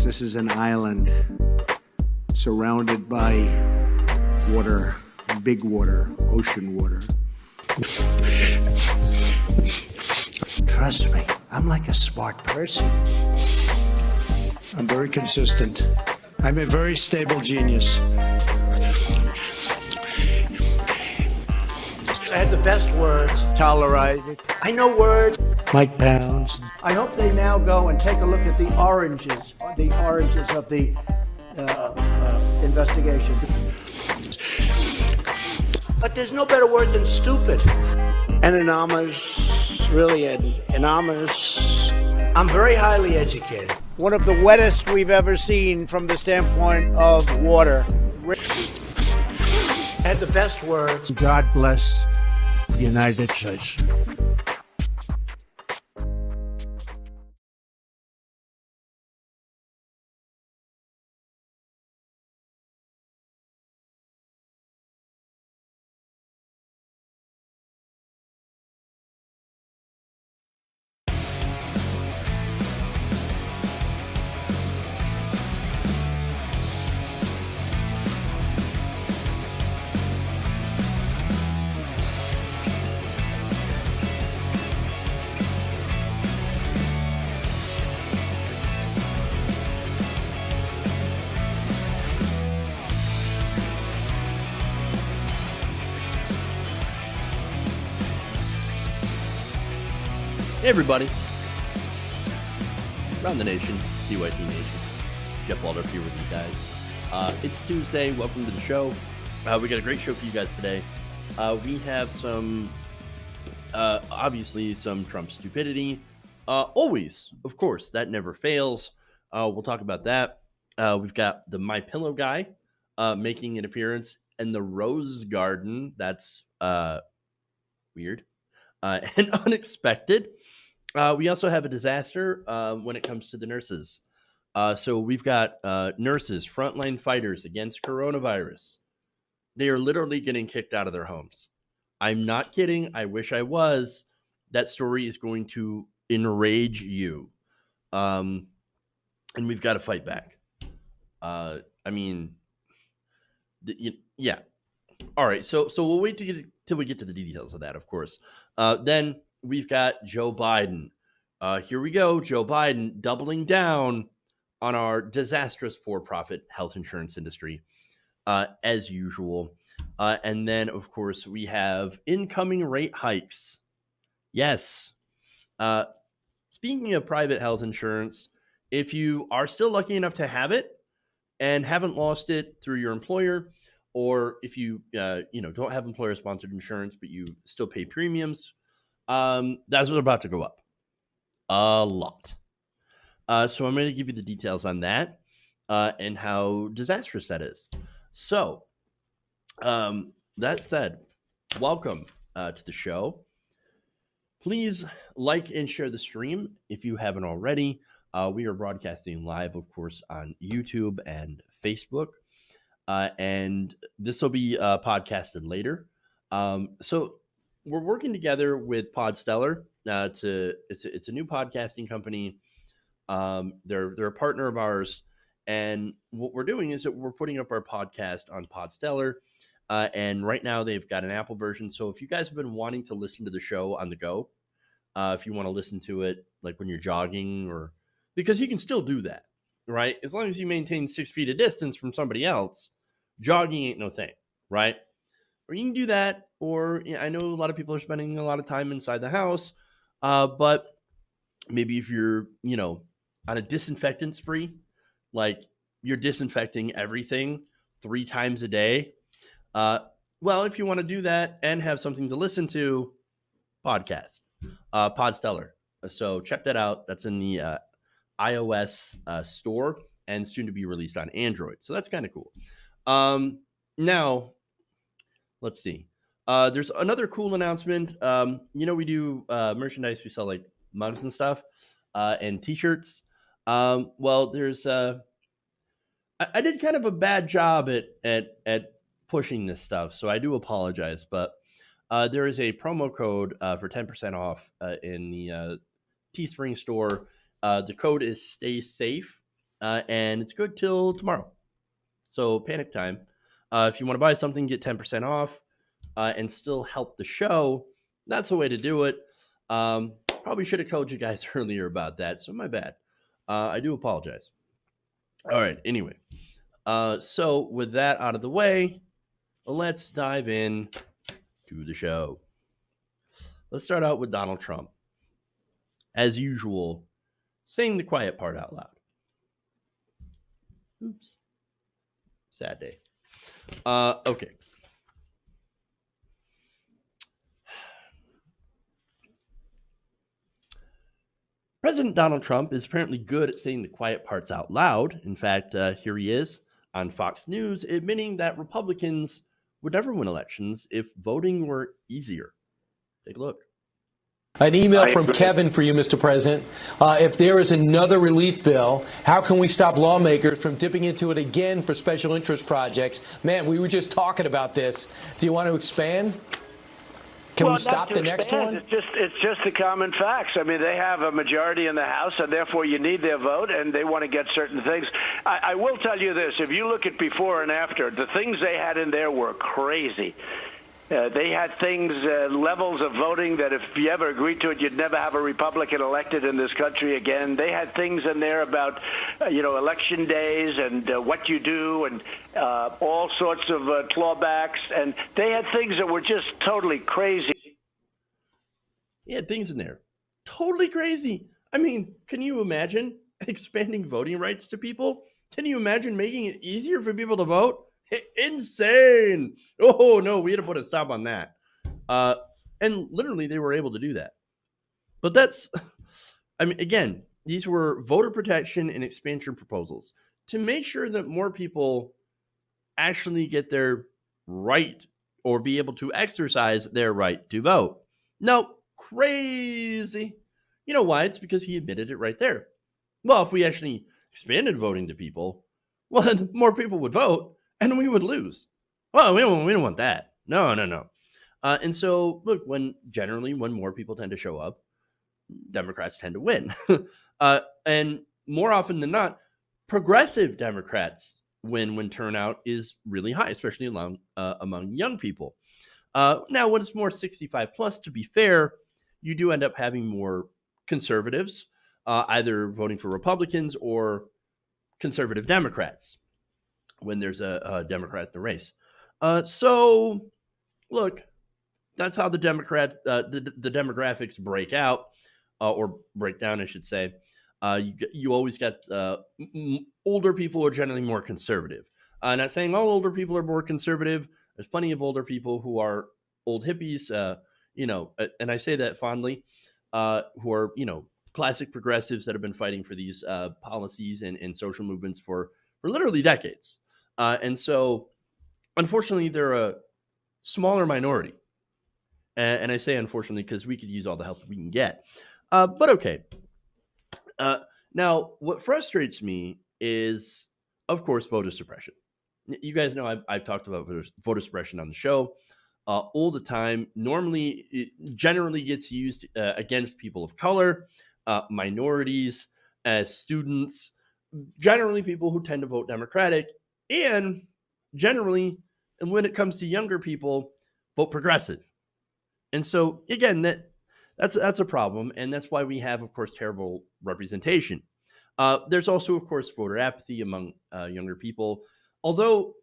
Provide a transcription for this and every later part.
This is an island surrounded by water, big water, ocean water. Trust me, I'm like a smart person. I'm very consistent. I'm a very stable genius. I had the best words. Tolerated. I know words. Mike Pounds. I hope they now go and take a look at the oranges of the investigation. But there's no better word than stupid. Anonymous, really anonymous. I'm very highly educated. One of the wettest we've ever seen from the standpoint of water. I had the best words. God bless the United States. Hey everybody, around the nation, TYT Nation, Jeff Waldorf here with you guys. It's Tuesday, welcome to the show. We got a great show for you guys today. We have some, obviously some Trump stupidity. Always, of course, that never fails. We'll talk about that. We've got the My Pillow guy making an appearance in the Rose Garden. That's weird. And unexpected. We also have a disaster when it comes to the nurses. So we've got nurses, frontline fighters against coronavirus. They are literally getting kicked out of their homes. I'm not kidding. I wish I was. That story is going to enrage you. And we've got to fight back. Yeah. All right. So we'll wait till we get to the details of that, of course. Then we've got Joe Biden. Here we go. Joe Biden doubling down on our disastrous for-profit health insurance industry, as usual. And then, of course, we have incoming rate hikes. Yes. Speaking of private health insurance, if you are still lucky enough to have it and haven't lost it through your employer, or if you don't have employer-sponsored insurance, but you still pay premiums, that's what's about to go up a lot. So I'm going to give you the details on that and how disastrous that is. So that said, welcome to the show. Please like and share the stream if you haven't already. We are broadcasting live, of course, on YouTube and Facebook. And this will be podcasted later. So we're working together with Podstellar. It's a new podcasting company. They're a partner of ours. And what we're doing is that we're putting up our podcast on Podstellar. And right now they've got an Apple version. So if you guys have been wanting to listen to the show on the go, if you want to listen to it like when you're jogging, or because you can still do that, right? As long as you maintain 6 feet of distance from somebody else, jogging ain't no thing, right? Or you can do that, or I know a lot of people are spending a lot of time inside the house, but maybe if you're, on a disinfectant spree, like you're disinfecting everything 3 times a day, well, if you want to do that and have something to listen to, podcast, Podstellar. So check that out. That's in the iOS store and soon to be released on Android. So that's kind of cool. Now, let's see. There's another cool announcement. We do merchandise. We sell like mugs and stuff and T-shirts. Well, there's I did kind of a bad job at pushing this stuff, so I do apologize. But there is a promo code for 10% off in the Teespring store. The code is Stay Safe. and it's good till tomorrow. So panic time. If you want to buy something, get 10% off and still help the show. That's the way to do it. Probably should have told you guys earlier about that, so my bad. I do apologize. All right, anyway. So with that out of the way, let's dive in to the show. Let's start out with Donald Trump. As usual, saying the quiet part out loud. Oops. Sad day. Okay. President Donald Trump is apparently good at saying the quiet parts out loud. In fact, here he is on Fox News admitting that Republicans would never win elections if voting were easier. Take a look. An email from Kevin for you, Mr. President. If there is another relief bill, how can we stop lawmakers from dipping into it again for special interest projects? Man, we were just talking about this. Do you want to expand? Can we stop the next one? It's just the common facts. I mean, they have a majority in the House, and therefore you need their vote, and they want to get certain things. I will tell you this. If you look at before and after, the things they had in there were crazy. They had things, levels of voting that if you ever agreed to it, you'd never have a Republican elected in this country again. They had things in there about, election days and what you do and all sorts of clawbacks. And they had things that were just totally crazy. He had things in there. Totally crazy. I mean, can you imagine expanding voting rights to people? Can you imagine making it easier for people to vote? Insane. Oh no, we had to put a stop on that. And literally they were able to do that. But that's, I mean, again, these were voter protection and expansion proposals to make sure that more people actually get their right or be able to exercise their right to vote. No, crazy. You know why? It's because he admitted it right there. Well, if we actually expanded voting to people, well, then more people would vote. And we would lose. Well, we don't want that. No. And so, look, when more people tend to show up, Democrats tend to win. And more often than not, progressive Democrats win when turnout is really high, especially among young people. Now, when it's more 65 plus, to be fair, you do end up having more conservatives, either voting for Republicans or conservative Democrats when there's a Democrat in the race. So, look, that's how the demographics break out, or break down, I should say. You always got older people are generally more conservative. Not saying all older people are more conservative. There's plenty of older people who are old hippies, and I say that fondly, who are, classic progressives that have been fighting for these policies and social movements for literally decades. And so, unfortunately, they're a smaller minority. And I say unfortunately because we could use all the help we can get. But okay. Now, what frustrates me is, of course, voter suppression. You guys know I've talked about voter suppression on the show all the time. Normally, it generally gets used against people of color, minorities, students, generally people who tend to vote Democratic. And generally, and when it comes to younger people, vote progressive. And so, again, that's a problem. And that's why we have, of course, terrible representation. There's also, of course, voter apathy among younger people. Although,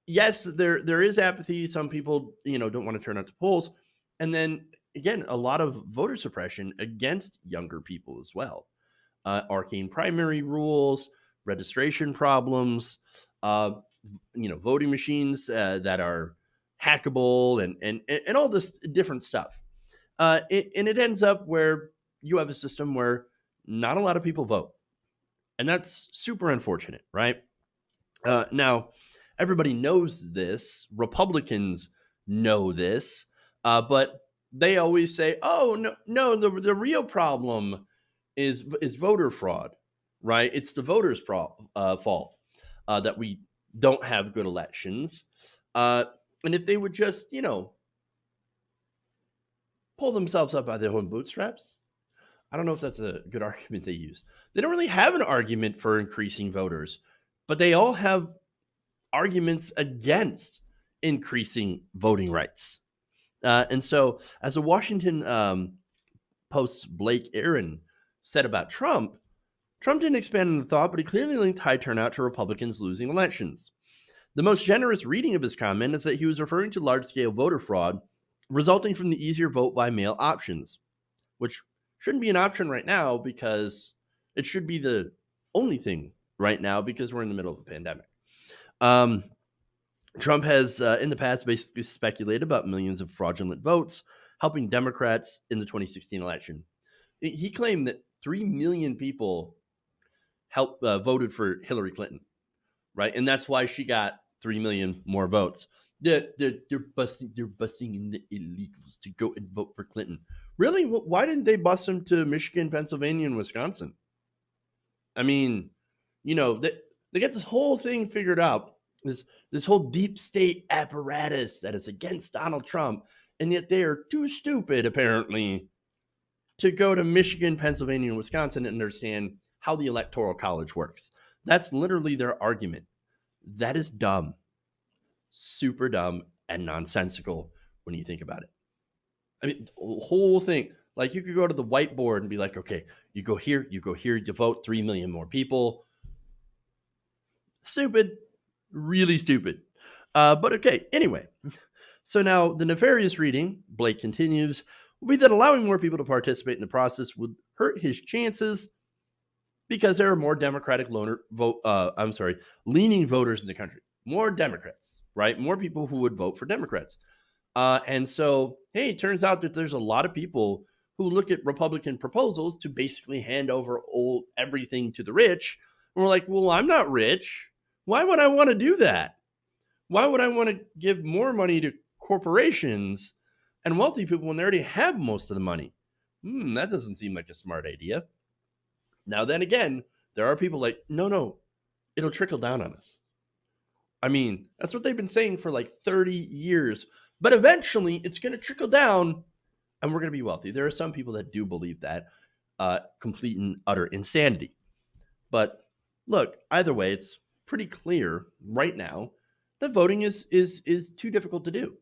yes, there is apathy. Some people, don't want to turn out to polls. And then, again, a lot of voter suppression against younger people as well. Arcane primary rules, registration problems, voting machines that are hackable and all this different stuff. And it ends up where you have a system where not a lot of people vote. And that's super unfortunate, right? Now, everybody knows this. Republicans know this. But they always say, oh, no, the real problem is voter fraud. Right? It's the voters' fault that we don't have good elections. And if they would just, pull themselves up by their own bootstraps, I don't know if that's a good argument they use. They don't really have an argument for increasing voters, but they all have arguments against increasing voting rights. And so, as the Washington Post's Blake Aaron said about Trump, Trump didn't expand on the thought, but he clearly linked high turnout to Republicans losing elections. The most generous reading of his comment is that he was referring to large-scale voter fraud resulting from the easier vote by mail options, which shouldn't be an option right now because it should be the only thing right now because we're in the middle of a pandemic. Trump has in the past basically speculated about millions of fraudulent votes helping Democrats in the 2016 election. He claimed that 3 million people voted for Hillary Clinton, right? And that's why she got 3 million more votes. They're busting in the illegals to go and vote for Clinton. Really? Why didn't they bust them to Michigan, Pennsylvania, and Wisconsin? I mean, they get this whole thing figured out, this whole deep state apparatus that is against Donald Trump, and yet they are too stupid, apparently, to go to Michigan, Pennsylvania, and Wisconsin and understand how the Electoral College works. That's literally their argument. That is dumb. Super dumb and nonsensical when you think about it. I mean, the whole thing, like you could go to the whiteboard and be like, okay, you go here, you vote 3 million more people. Stupid, really stupid. But okay, anyway. So now the nefarious reading, Blake continues, will be that allowing more people to participate in the process would hurt his chances because there are more Democratic leaning voters in the country. More Democrats, right? More people who would vote for Democrats. And so, hey, it turns out that there's a lot of people who look at Republican proposals to basically hand over everything to the rich. And we're like, well, I'm not rich. Why would I want to do that? Why would I want to give more money to corporations and wealthy people when they already have most of the money? That doesn't seem like a smart idea. Now, then again, there are people like, no, it'll trickle down on us. I mean, that's what they've been saying for like 30 years. But eventually, it's going to trickle down and we're going to be wealthy. There are some people that do believe that. Complete and utter insanity. But look, either way, it's pretty clear right now that voting is too difficult to do.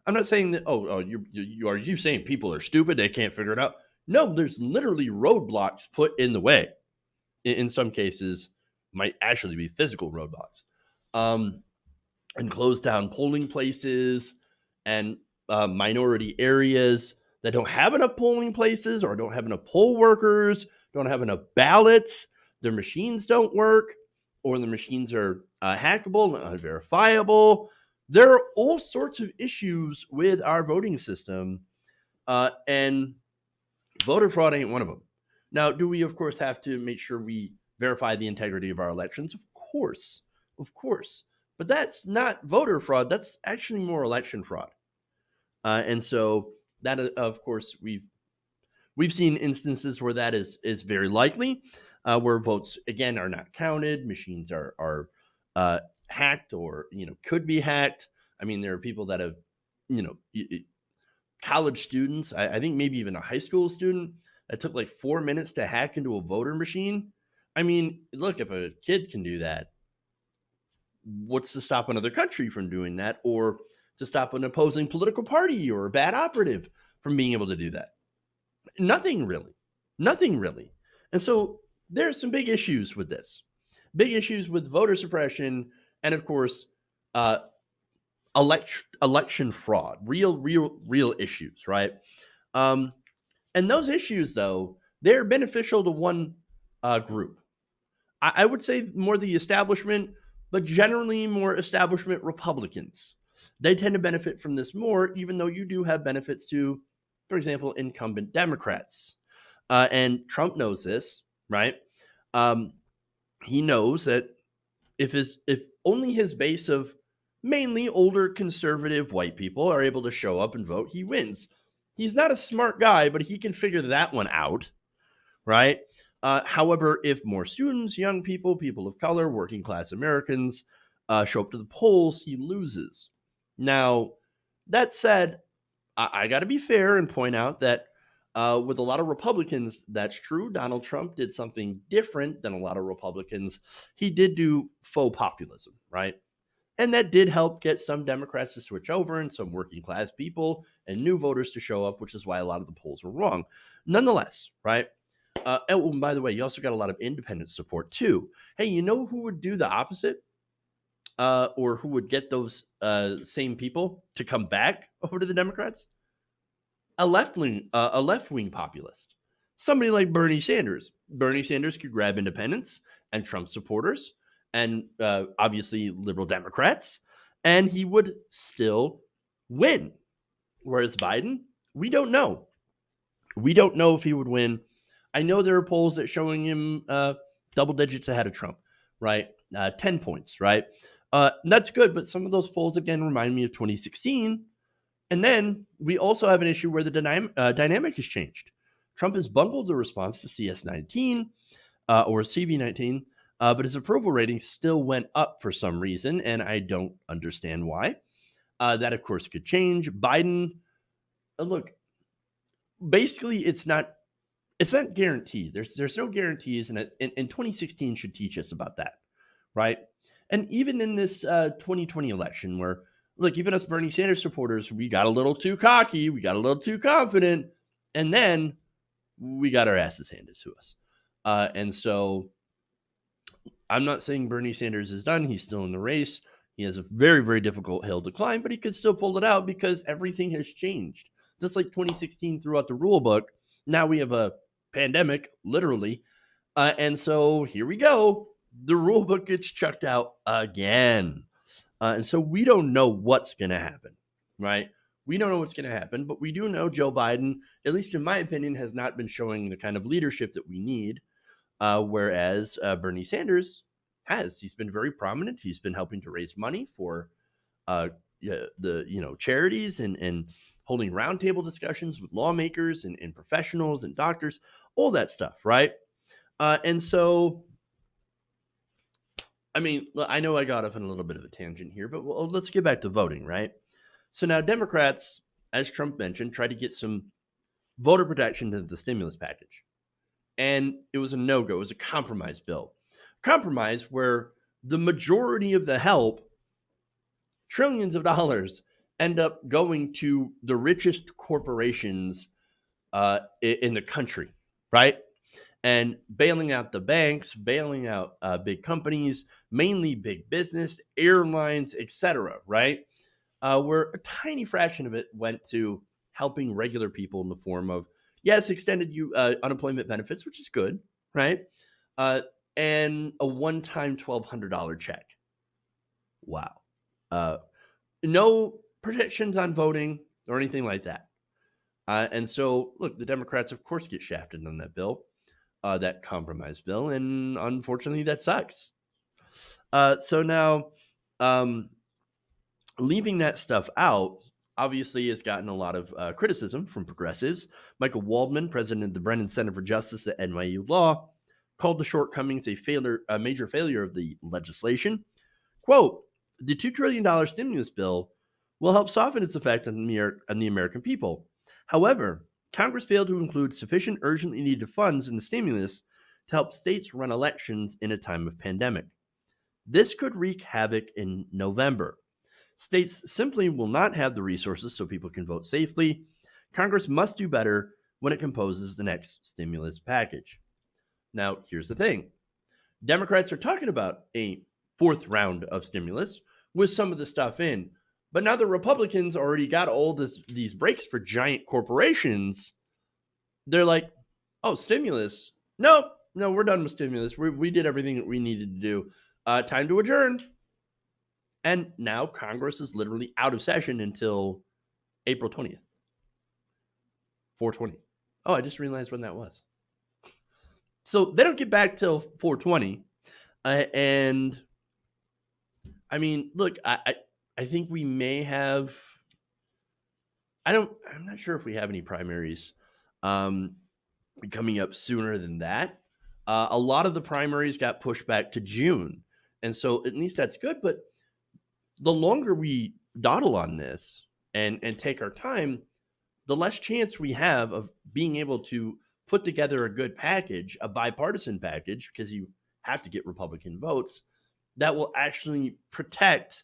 I'm not saying that, are you saying people are stupid, they can't figure it out? No, there's literally roadblocks put in the way. In some cases, might actually be physical roadblocks. And close down polling places and minority areas that don't have enough polling places or don't have enough poll workers, don't have enough ballots, their machines don't work, or the machines are hackable and unverifiable. There are all sorts of issues with our voting system, and voter fraud ain't one of them. Now, do we, of course, have to make sure we verify the integrity of our elections? Of course. But that's not voter fraud. That's actually more election fraud. And so that, of course, we've seen instances where that is very likely, where votes, again, are not counted. Machines are hacked or, could be hacked. I mean, there are people that have, college students, I think maybe even a high school student that took like 4 minutes to hack into a voter machine. I mean, look, if a kid can do that, what's to stop another country from doing that, or to stop an opposing political party or a bad operative from being able to do that? Nothing really. And so there's some big issues with this. Big issues with voter suppression and, of course, election fraud. Real issues, right? And those issues, though, they're beneficial to one group. I would say more the establishment, but generally more establishment Republicans. They tend to benefit from this more, even though you do have benefits to, for example, incumbent Democrats. And Trump knows this, right? He knows that if only his base of mainly older conservative white people are able to show up and vote, he wins. He's not a smart guy, but he can figure that one out, right? However, if more students, young people, people of color, working class Americans show up to the polls, he loses. Now, that said, I got to be fair and point out that With a lot of Republicans, that's true. Donald Trump did something different than a lot of Republicans. He did do faux populism, right? And that did help get some Democrats to switch over and some working class people and new voters to show up, which is why a lot of the polls were wrong. Nonetheless, right? And by the way, you also got a lot of independent support too. Hey, you know who would do the opposite? Or who would get those same people to come back over to the Democrats? A left-wing populist, somebody like Bernie Sanders. Bernie Sanders could grab independents and Trump supporters and obviously liberal Democrats, and he would still win. Whereas Biden, we don't know. We don't know if he would win. I know there are polls that showing him double digits ahead of Trump, right? 10 points, right? That's good, but some of those polls, again, remind me of 2016. And then we also have an issue where the dynamic has changed. Trump has bungled the response to CS19 or CV19, but his approval rating still went up for some reason, and I don't understand why. That, of course, could change. Biden, look, basically, it's not guaranteed. There's no guarantees, and 2016 should teach us about that, right? And even in this 2020 election, where look, even us Bernie Sanders supporters, we got a little too cocky, we got a little too confident, and then we got our asses handed to us. And so I'm not saying Bernie Sanders is done. He's still in the race. He has a very, very difficult hill to climb, but he could still pull it out because everything has changed. Just like 2016 threw out the rule book, now we have a pandemic, literally. And so here we go. The rule book gets chucked out again. And so we don't know what's going to happen, right? We don't know what's going to happen, but we do know Joe Biden, at least in my opinion, has not been showing the kind of leadership that we need, whereas Bernie Sanders has. He's been very prominent. He's been helping to raise money for the charities and holding roundtable discussions with lawmakers and professionals and doctors, all that stuff, right? And so, I mean, I know I got off on a little bit of a tangent here, but let's get back to voting, right? So now Democrats, as Trump mentioned, tried to get some voter protection to the stimulus package. And it was a no-go. It was a compromise bill. Compromise where the majority of the help, trillions of dollars, end up going to the richest corporations in the country, right? And bailing out the banks, bailing out big companies, mainly big business, airlines, etc., right? Where a tiny fraction of it went to helping regular people in the form of, yes, extended unemployment benefits, which is good, right? And a one-time $1,200 check. Wow. No protections on voting or anything like that. And so, look, the Democrats, of course, get shafted on that bill. That compromise bill, and unfortunately that sucks. So now leaving that stuff out obviously has gotten a lot of criticism from progressives. Michael Waldman, president of the Brennan Center for Justice at NYU Law, called the shortcomings a major failure of the legislation. Quote, the $2 trillion stimulus bill will help soften its effect on the American people. However, Congress failed to include sufficient urgently needed funds in the stimulus to help states run elections in a time of pandemic. This could wreak havoc in November. States simply will not have the resources so people can vote safely. Congress must do better when it composes the next stimulus package. Now, here's the thing. Democrats are talking about a fourth round of stimulus with some of the stuff in. But now the Republicans already got all these breaks for giant corporations. They're like, oh, stimulus? No, we're done with stimulus. We did everything that we needed to do. Time to adjourn. And now Congress is literally out of session until April 20th. 420. Oh, I just realized when that was. So they don't get back till 420. And I mean, look, I think we may have, I'm not sure if we have any primaries coming up sooner than that. A lot of the primaries got pushed back to June. And so at least that's good. But the longer we dawdle on this and take our time, the less chance we have of being able to put together a good package, a bipartisan package, because you have to get Republican votes that will actually protect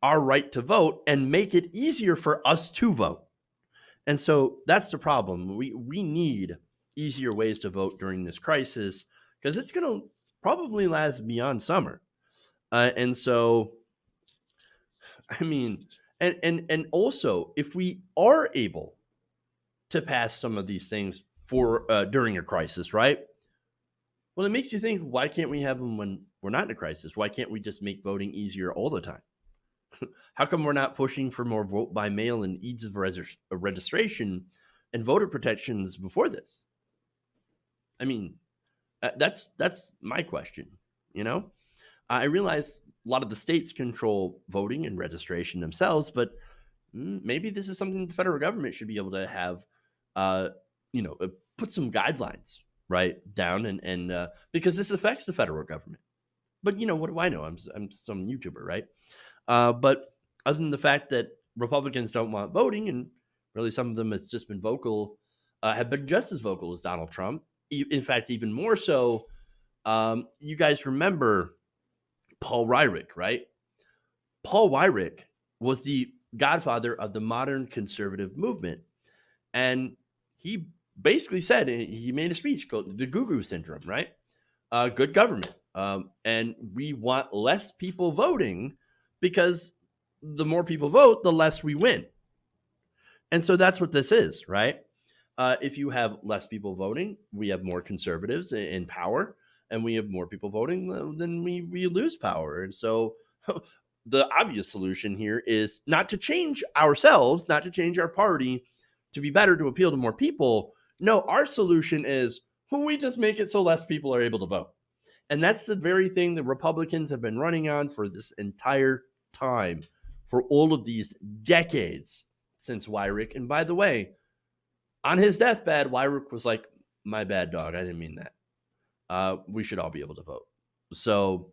our right to vote and make it easier for us to vote. And so that's the problem. We need easier ways to vote during this crisis because it's going to probably last beyond summer. And so, I mean, and also, if we are able to pass some of these things for during a crisis, right? Well, it makes you think, why can't we have them when we're not in a crisis? Why can't we just make voting easier all the time? How come we're not pushing for more vote by mail and ease of registration and voter protections before this? I mean, that's my question. You know, I realize a lot of the states control voting and registration themselves, but maybe this is something the federal government should be able to have, put some guidelines right down and because this affects the federal government. But what do I know? I'm some YouTuber, right? But other than the fact that Republicans don't want voting, and really some of them has just been vocal, have been just as vocal as Donald Trump. In fact, even more so. You guys remember Paul Weyrich, right? Paul Weyrich was the godfather of the modern conservative movement. And he basically said, he made a speech called the Goo Syndrome, right? Good government. And we want less people voting because the more people vote, the less we win. And so that's what this is, right? If you have less people voting, we have more conservatives in power, and we have more people voting, then we lose power. And so the obvious solution here is not to change ourselves, not to change our party to be better, to appeal to more people. No, our solution is, well, we just make it so less people are able to vote. And that's the very thing the Republicans have been running on for this entire time, for all of these decades since Weyrich. And by the way, on his deathbed, Weyrich was like, my bad, dog. I didn't mean that. We should all be able to vote. So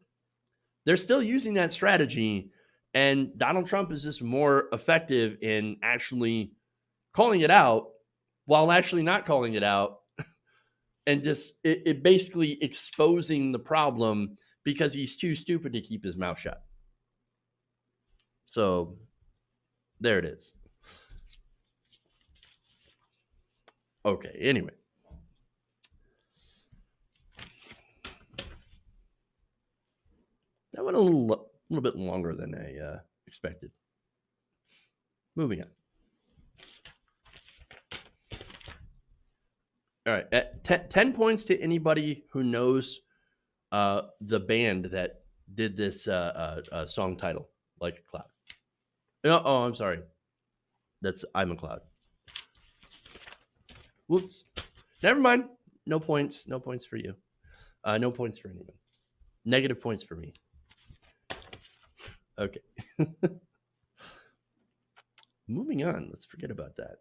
they're still using that strategy. And Donald Trump is just more effective in actually calling it out while actually not calling it out. And just it basically exposing the problem because he's too stupid to keep his mouth shut. So there it is. Okay, anyway. That went a little bit longer than I expected. Moving on. All right, 10 points to anybody who knows the band that did this song title, Like a Cloud. Oh, I'm sorry. That's I'm a Cloud. Whoops. Never mind. No points. No points for you. No points for anyone. Negative points for me. Okay. Moving on. Let's forget about that.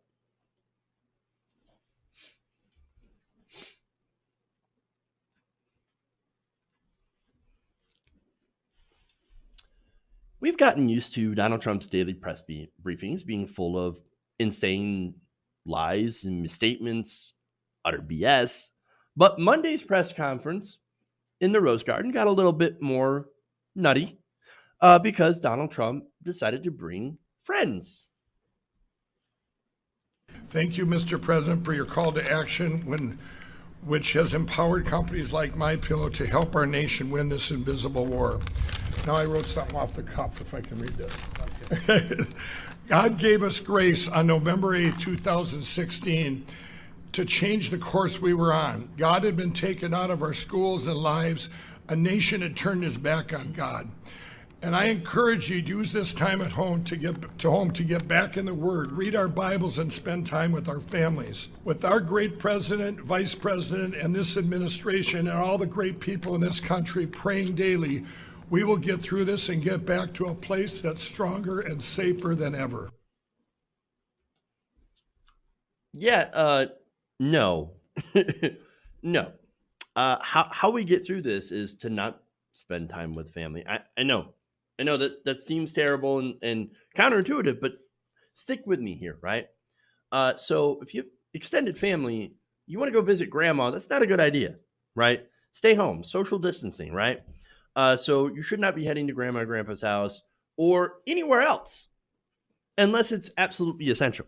We've gotten used to Donald Trump's daily press briefings being full of insane lies and misstatements, utter BS. But Monday's press conference in the Rose Garden got a little bit more nutty because Donald Trump decided to bring friends. Thank you, Mr. President, for your call to action, which has empowered companies like MyPillow to help our nation win this invisible war. Now I wrote something off the cuff, if I can read this. Okay. God gave us grace on November 8, 2016, to change the course we were on. God had been taken out of our schools and lives. A nation had turned its back on God. And I encourage you to use this time at home to get back in the Word, read our Bibles, and spend time with our families. With our great president, vice president, and this administration, and all the great people in this country praying daily, we will get through this and get back to a place that's stronger and safer than ever. Yeah, no. No. How we get through this is to not spend time with family. I know that seems terrible and counterintuitive, but stick with me here, right? So if you have extended family, you want to go visit grandma, that's not a good idea, right? Stay home, social distancing, right? So you should not be heading to grandma or grandpa's house or anywhere else unless it's absolutely essential.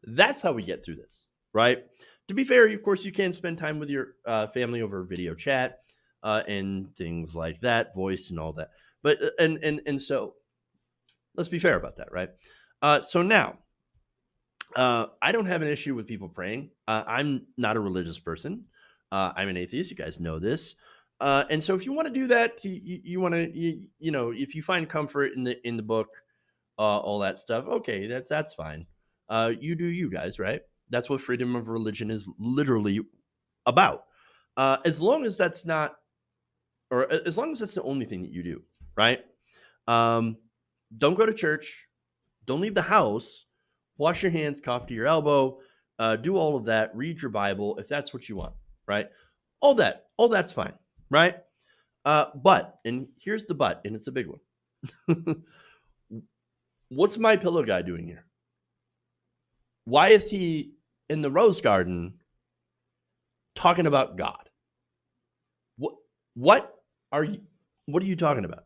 That's how we get through this, right? To be fair, of course, you can spend time with your family over video chat and things like that, voice and all that. But and so let's be fair about that, right? So now, I don't have an issue with people praying. I'm not a religious person. I'm an atheist. You guys know this. And so if you want to do that, you want to, you know, if you find comfort in the book, all that stuff, okay, that's fine. You do you guys, right? That's what freedom of religion is literally about. As long as that's not, or as long as that's the only thing that you do, right? Don't go to church. Don't leave the house. Wash your hands, cough to your elbow. Do all of that. Read your Bible if that's what you want, right? All that's fine, right? But, and here's the but, and it's a big one. What's my pillow guy doing here? Why is he in the rose garden talking about God? What are you talking about?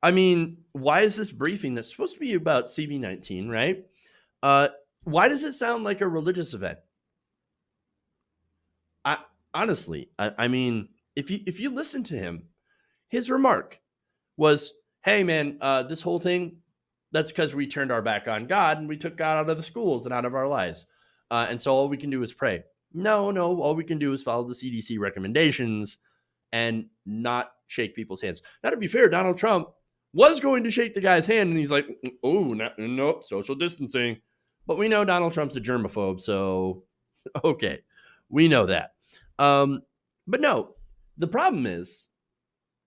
I mean, why is this briefing that's supposed to be about CV19, right? Why does it sound like a religious event? I mean, if you listen to him, his remark was, "Hey, man, this whole thing, that's because we turned our back on God and we took God out of the schools and out of our lives, and so all we can do is pray." No, all we can do is follow the CDC recommendations and not shake people's hands. Now, to be fair, Donald Trump was going to shake the guy's hand, and he's like, "Oh, no, social distancing." But we know Donald Trump's a germaphobe, so okay, we know that. But no, the problem is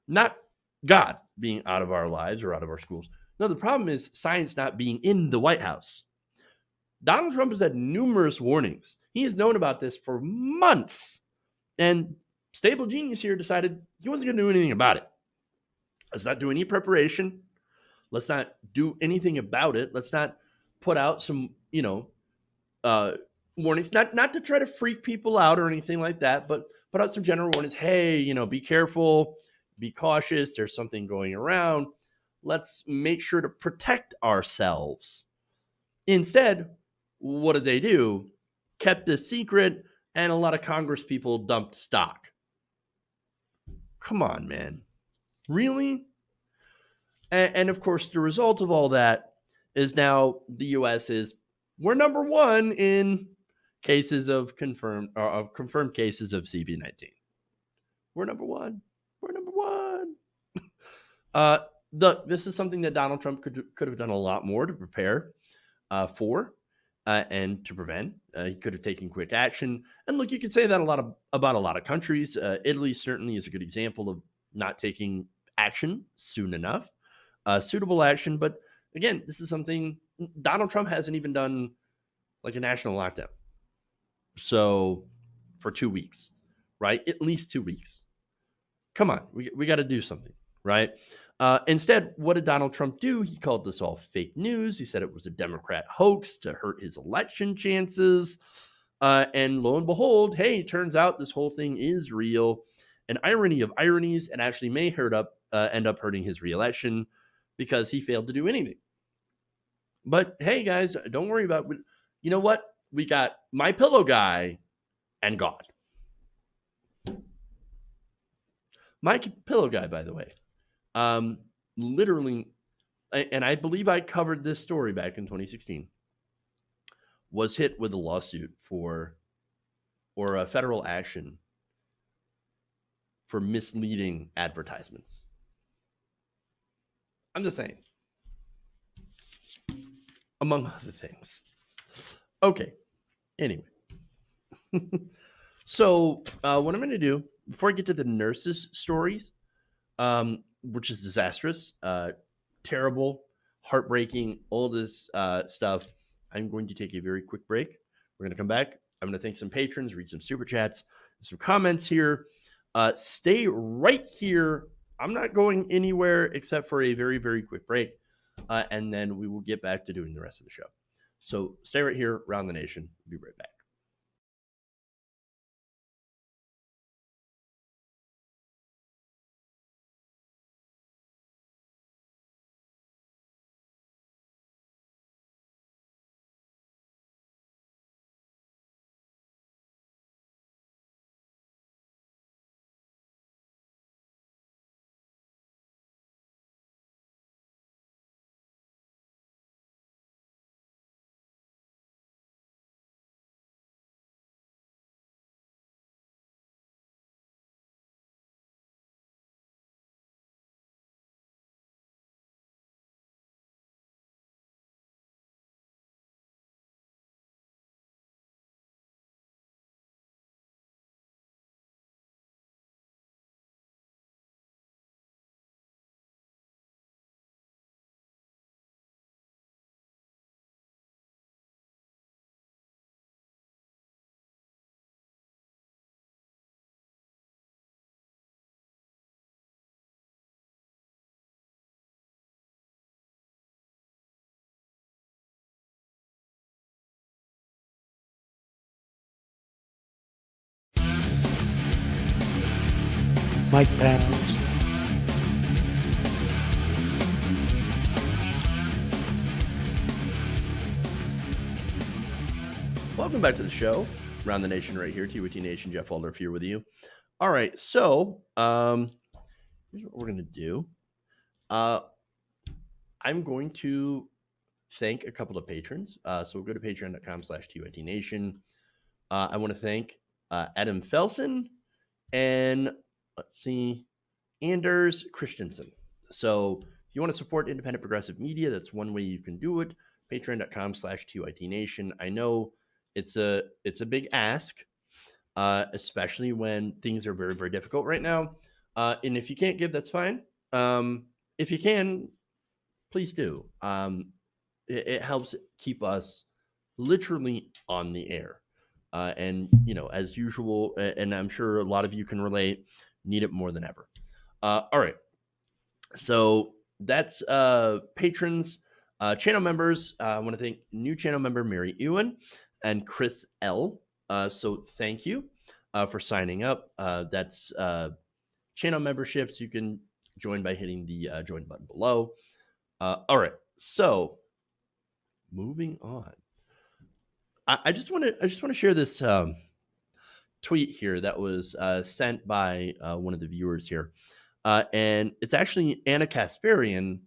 not God being out of our lives or out of our schools. No, the problem is science not being in the White House. Donald Trump has had numerous warnings. He has known about this for months. And Stable Genius here decided he wasn't going to do anything about it. Let's not do any preparation. Let's not do anything about it. Let's not put out some, warnings, not to try to freak people out or anything like that, but put out some general warnings. Hey, be careful, be cautious. There's something going around. Let's make sure to protect ourselves. Instead, what did they do? Kept this secret, and a lot of Congress people dumped stock. Come on, man. Really? And of course, the result of all that is now the U.S. we're number one in cases of confirmed cases of CV19. We're number one. This is something that Donald Trump could have done a lot more to prepare for and to prevent. He could have taken quick action. And look, you could say that about a lot of countries. Italy certainly is a good example of not taking action soon enough, suitable action. But again, this is something Donald Trump hasn't even done, like a national lockdown. So for 2 weeks, right? At least 2 weeks. Come on, we got to do something, right? Instead, what did Donald Trump do? He called this all fake news. He said it was a Democrat hoax to hurt his election chances. And lo and behold, hey, turns out this whole thing is real. An irony of ironies, and actually may end up hurting his reelection because he failed to do anything. But hey, guys, don't worry about it. You know what? We got my pillow guy and God. My pillow guy, by the way, literally, and I believe I covered this story back in 2016, was hit with a lawsuit or a federal action for misleading advertisements. I'm just saying, among other things. Okay. Anyway. So what I'm going to do, before I get to the nurses' stories, which is disastrous, terrible, heartbreaking, all this stuff, I'm going to take a very quick break. We're going to come back. I'm going to thank some patrons, read some super chats, some comments here. Stay right here. I'm not going anywhere except for a very, very quick break. And then we will get back to doing the rest of the show. So stay right here, Round the Nation. Be right back. Mike Pence. Welcome back to the show. Round the Nation right here. TWT Nation, Jeff Waldorf here with you. All right, so here's what we're going to do. I'm going to thank a couple of patrons. So we'll go to patreon.com/TYT Nation. I want to thank Adam Felsen and let's see, Anders Christensen. So if you want to support independent progressive media, that's one way you can do it. Patreon.com/TYT Nation. I know it's a big ask, especially when things are very, very difficult right now. And if you can't give, that's fine. If you can, please do. It helps keep us literally on the air. And, you know, as usual, and I'm sure a lot of you can relate, need it more than ever. All right. So that's patrons, channel members. I want to thank new channel member Mary Ewan and Chris L. So thank you for signing up. That's channel memberships. You can join by hitting the join button below. All right. So moving on. I just want to share this tweet here that was sent by one of the viewers here, and it's actually Anna Kasparian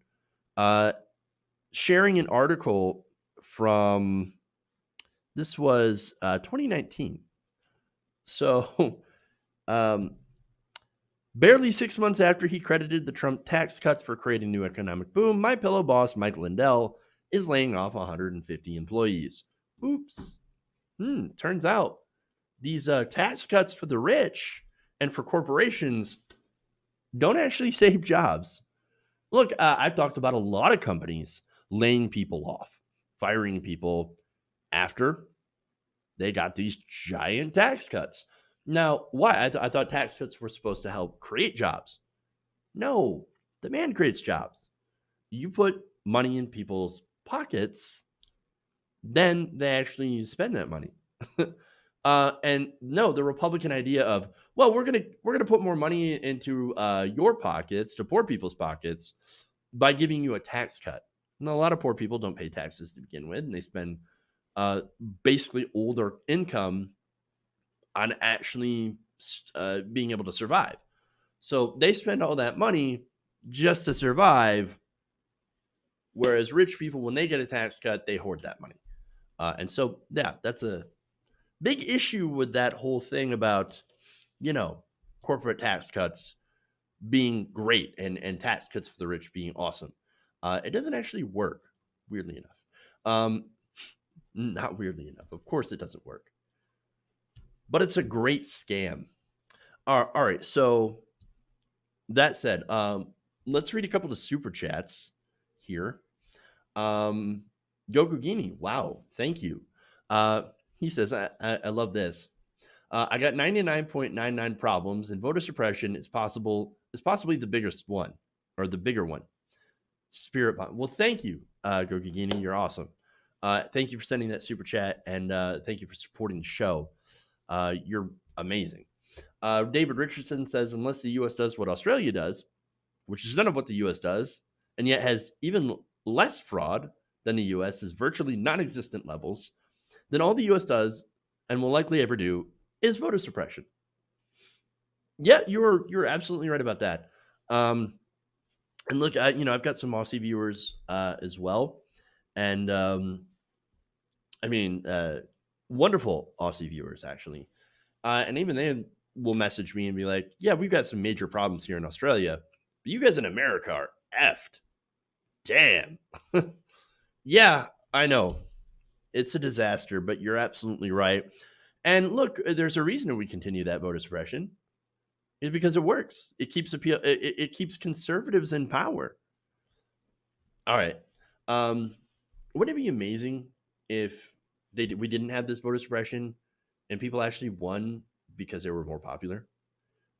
sharing an article from this was 2019. So barely 6 months after he credited the Trump tax cuts for creating new economic boom, MyPillow boss Mike Lindell is laying off 150 employees. Oops. Turns out these tax cuts for the rich and for corporations don't actually save jobs. Look, I've talked about a lot of companies laying people off, firing people after they got these giant tax cuts. Now, why? I thought tax cuts were supposed to help create jobs. No, demand creates jobs. You put money in people's pockets, then they actually spend that money. And no, the Republican idea of, well, we're gonna put more money into your pockets, to poor people's pockets, by giving you a tax cut. And a lot of poor people don't pay taxes to begin with, and they spend basically all their income on actually being able to survive. So they spend all that money just to survive, whereas rich people, when they get a tax cut, they hoard that money. And so, yeah, that's a big issue with that whole thing about, you know, corporate tax cuts being great and tax cuts for the rich being awesome. It doesn't actually work, weirdly enough. Not weirdly enough. Of course it doesn't work. But it's a great scam. All right. So that said, let's read a couple of super chats here. Goku Gini, wow, thank you. He says, I love this. I got 99.99 problems, and voter suppression is possibly the biggest one, or the bigger one. Spirit bomb. Well, thank you, Goku Gini. You're awesome. Thank you for sending that super chat, and thank you for supporting the show. You're amazing. David Richardson says, unless the U.S. does what Australia does, which is none of what the U.S. does, and yet has even less fraud than the U.S. is virtually non-existent levels, then all the U.S. does and will likely ever do is voter suppression. Yeah, you're absolutely right about that. And look, I've got some Aussie viewers as well, and wonderful Aussie viewers actually, and even they will message me and be like, "Yeah, we've got some major problems here in Australia, but you guys in America are effed." Damn. Yeah, I know. It's a disaster, but you're absolutely right. And look, there's a reason we continue that voter suppression. It's because it works. It keeps it keeps conservatives in power. All right. Wouldn't it be amazing if we didn't have this voter suppression and people actually won because they were more popular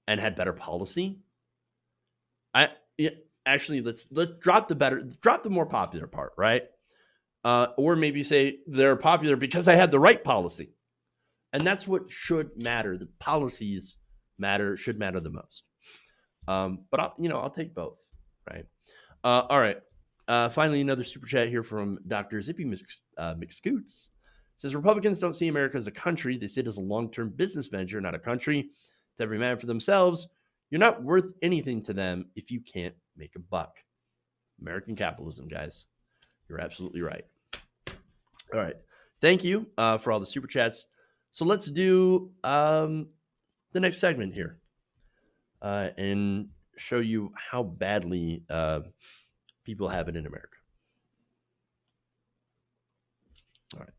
and had better policy? Actually, let's drop the more popular part, right? Or maybe say they're popular because they had the right policy, and that's what should matter. The policies should matter the most. But I'll take both, right? All right. Finally, another super chat here from Dr. Zippy McScoots. Says Republicans don't see America as a country. They see it as a long-term business venture, not a country. It's every man for themselves. You're not worth anything to them if you can't make a buck. American capitalism, guys. You're absolutely right. All right. Thank you for all the super chats. So let's do the next segment here and show you how badly people have it in America. All right.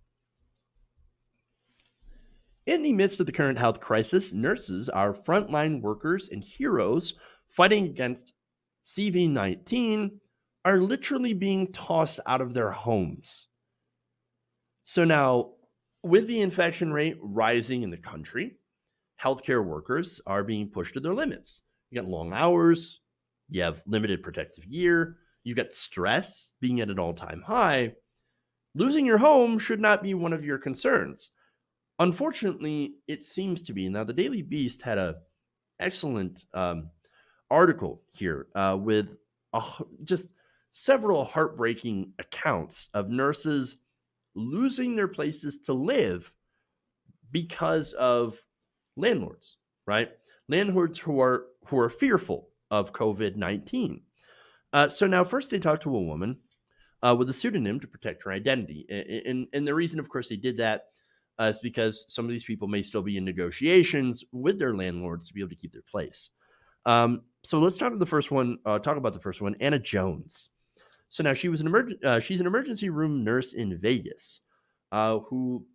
In the midst of the current health crisis, nurses are frontline workers and heroes fighting against CV-19 are literally being tossed out of their homes. So now, with the infection rate rising in the country, healthcare workers are being pushed to their limits. You got long hours, you have limited protective gear, you've got stress being at an all-time high. Losing your home should not be one of your concerns. Unfortunately, it seems to be. Now, the Daily Beast had an excellent article here with just several heartbreaking accounts of nurses losing their places to live because of landlords, right? Landlords who are fearful of COVID-19. So now, first they talked to a woman with a pseudonym to protect her identity, and the reason, of course, they did that is because some of these people may still be in negotiations with their landlords to be able to keep their place. So let's talk about the first one. Anna Jones. So now she's an emergency room nurse in Vegas, who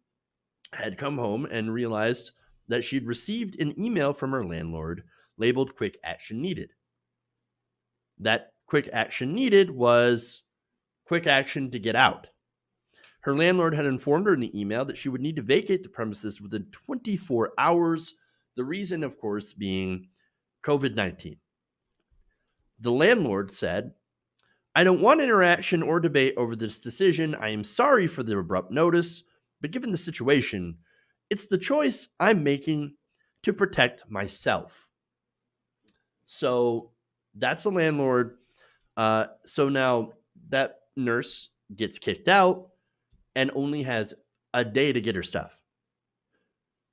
had come home and realized that she'd received an email from her landlord labeled "Quick Action Needed." That quick action needed was quick action to get out. Her landlord had informed her in the email that she would need to vacate the premises within 24 hours. The reason, of course, being COVID-19. The landlord said, "I don't want interaction or debate over this decision. I am sorry for the abrupt notice, but given the situation, it's the choice I'm making to protect myself." So that's the landlord. So now that nurse gets kicked out and only has a day to get her stuff.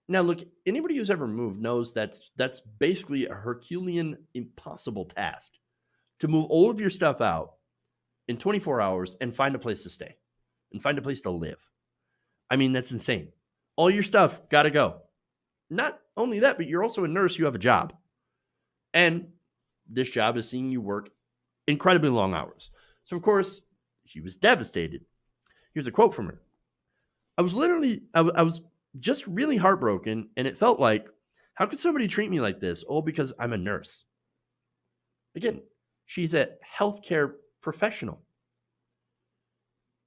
Now, look, anybody who's ever moved knows that's basically a Herculean, impossible task to move all of your stuff out in 24 hours and find a place to stay and find a place to live. I mean, that's insane. All your stuff got to go. Not only that, but you're also a nurse. You have a job. And this job is seeing you work incredibly long hours. So, of course, she was devastated. Here's a quote from her. I was just really heartbroken, and it felt like, how could somebody treat me like this? All because I'm a nurse. Again, she's a healthcare professional.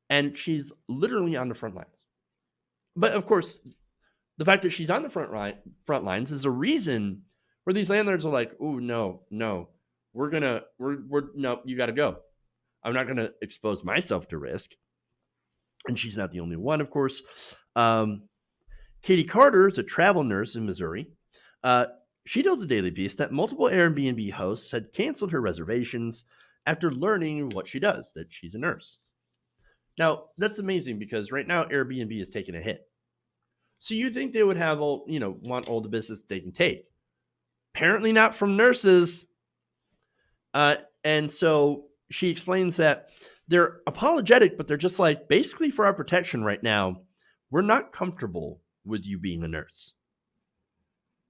And she's literally on the front lines. But of course, the fact that she's on the front lines is a reason where these landlords are like, "Oh, no, no, no, you got to go. I'm not going to expose myself to risk." And she's not the only one, of course. Katie Carter is a travel nurse in Missouri. She told the Daily Beast that multiple Airbnb hosts had canceled her reservations after learning what she does, that she's a nurse. Now, that's amazing because right now Airbnb is taking a hit. So you think they would have want all the business they can take. Apparently not from nurses. And so she explains that they're apologetic, but they're just like, basically for our protection right now, we're not comfortable with you being a nurse.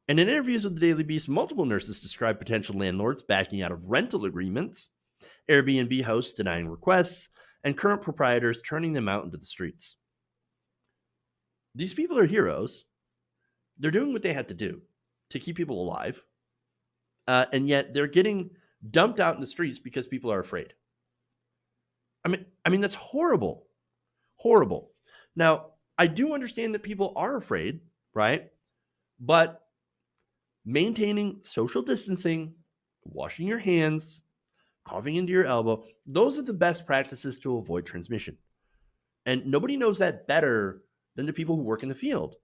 And in interviews with the Daily Beast, multiple nurses described potential landlords backing out of rental agreements, Airbnb hosts denying requests, and current proprietors turning them out into the streets. These people are heroes. They're doing what they had to do to keep people alive. And yet they're getting dumped out in the streets because people are afraid. I mean, that's horrible. Horrible. Now, I do understand that people are afraid, right? But maintaining social distancing, washing your hands, coughing into your elbow, those are the best practices to avoid transmission. And nobody knows that better than the people who work in the field.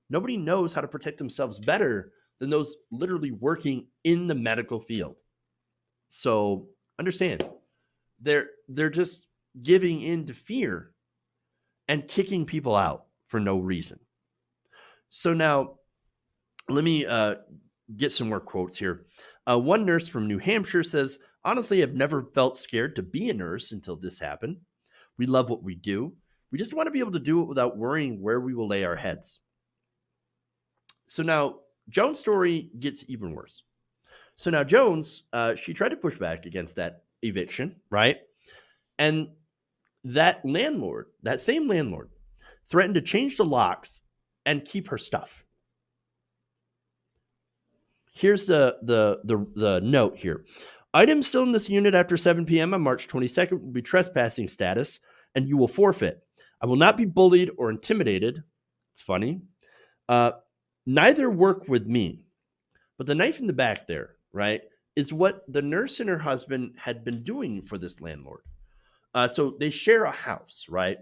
Nobody knows how to protect themselves better than those literally working in the medical field. So understand, they're just giving in to fear and kicking people out for no reason. So now, let me get some more quotes here. One nurse from New Hampshire says, honestly, I've never felt scared to be a nurse until this happened. We love what we do. We just want to be able to do it without worrying where we will lay our heads. So now, Jones' story gets even worse. So now Jones, she tried to push back against that eviction, right? And that landlord, that same landlord, threatened to change the locks and keep her stuff. Here's the note here. Items still in this unit after 7 p.m. on March 22nd will be trespassing status, and you will forfeit. I will not be bullied or intimidated. It's funny. Neither work with me. But the knife in the back there, right, is what the nurse and her husband had been doing for this landlord. So they share a house, right?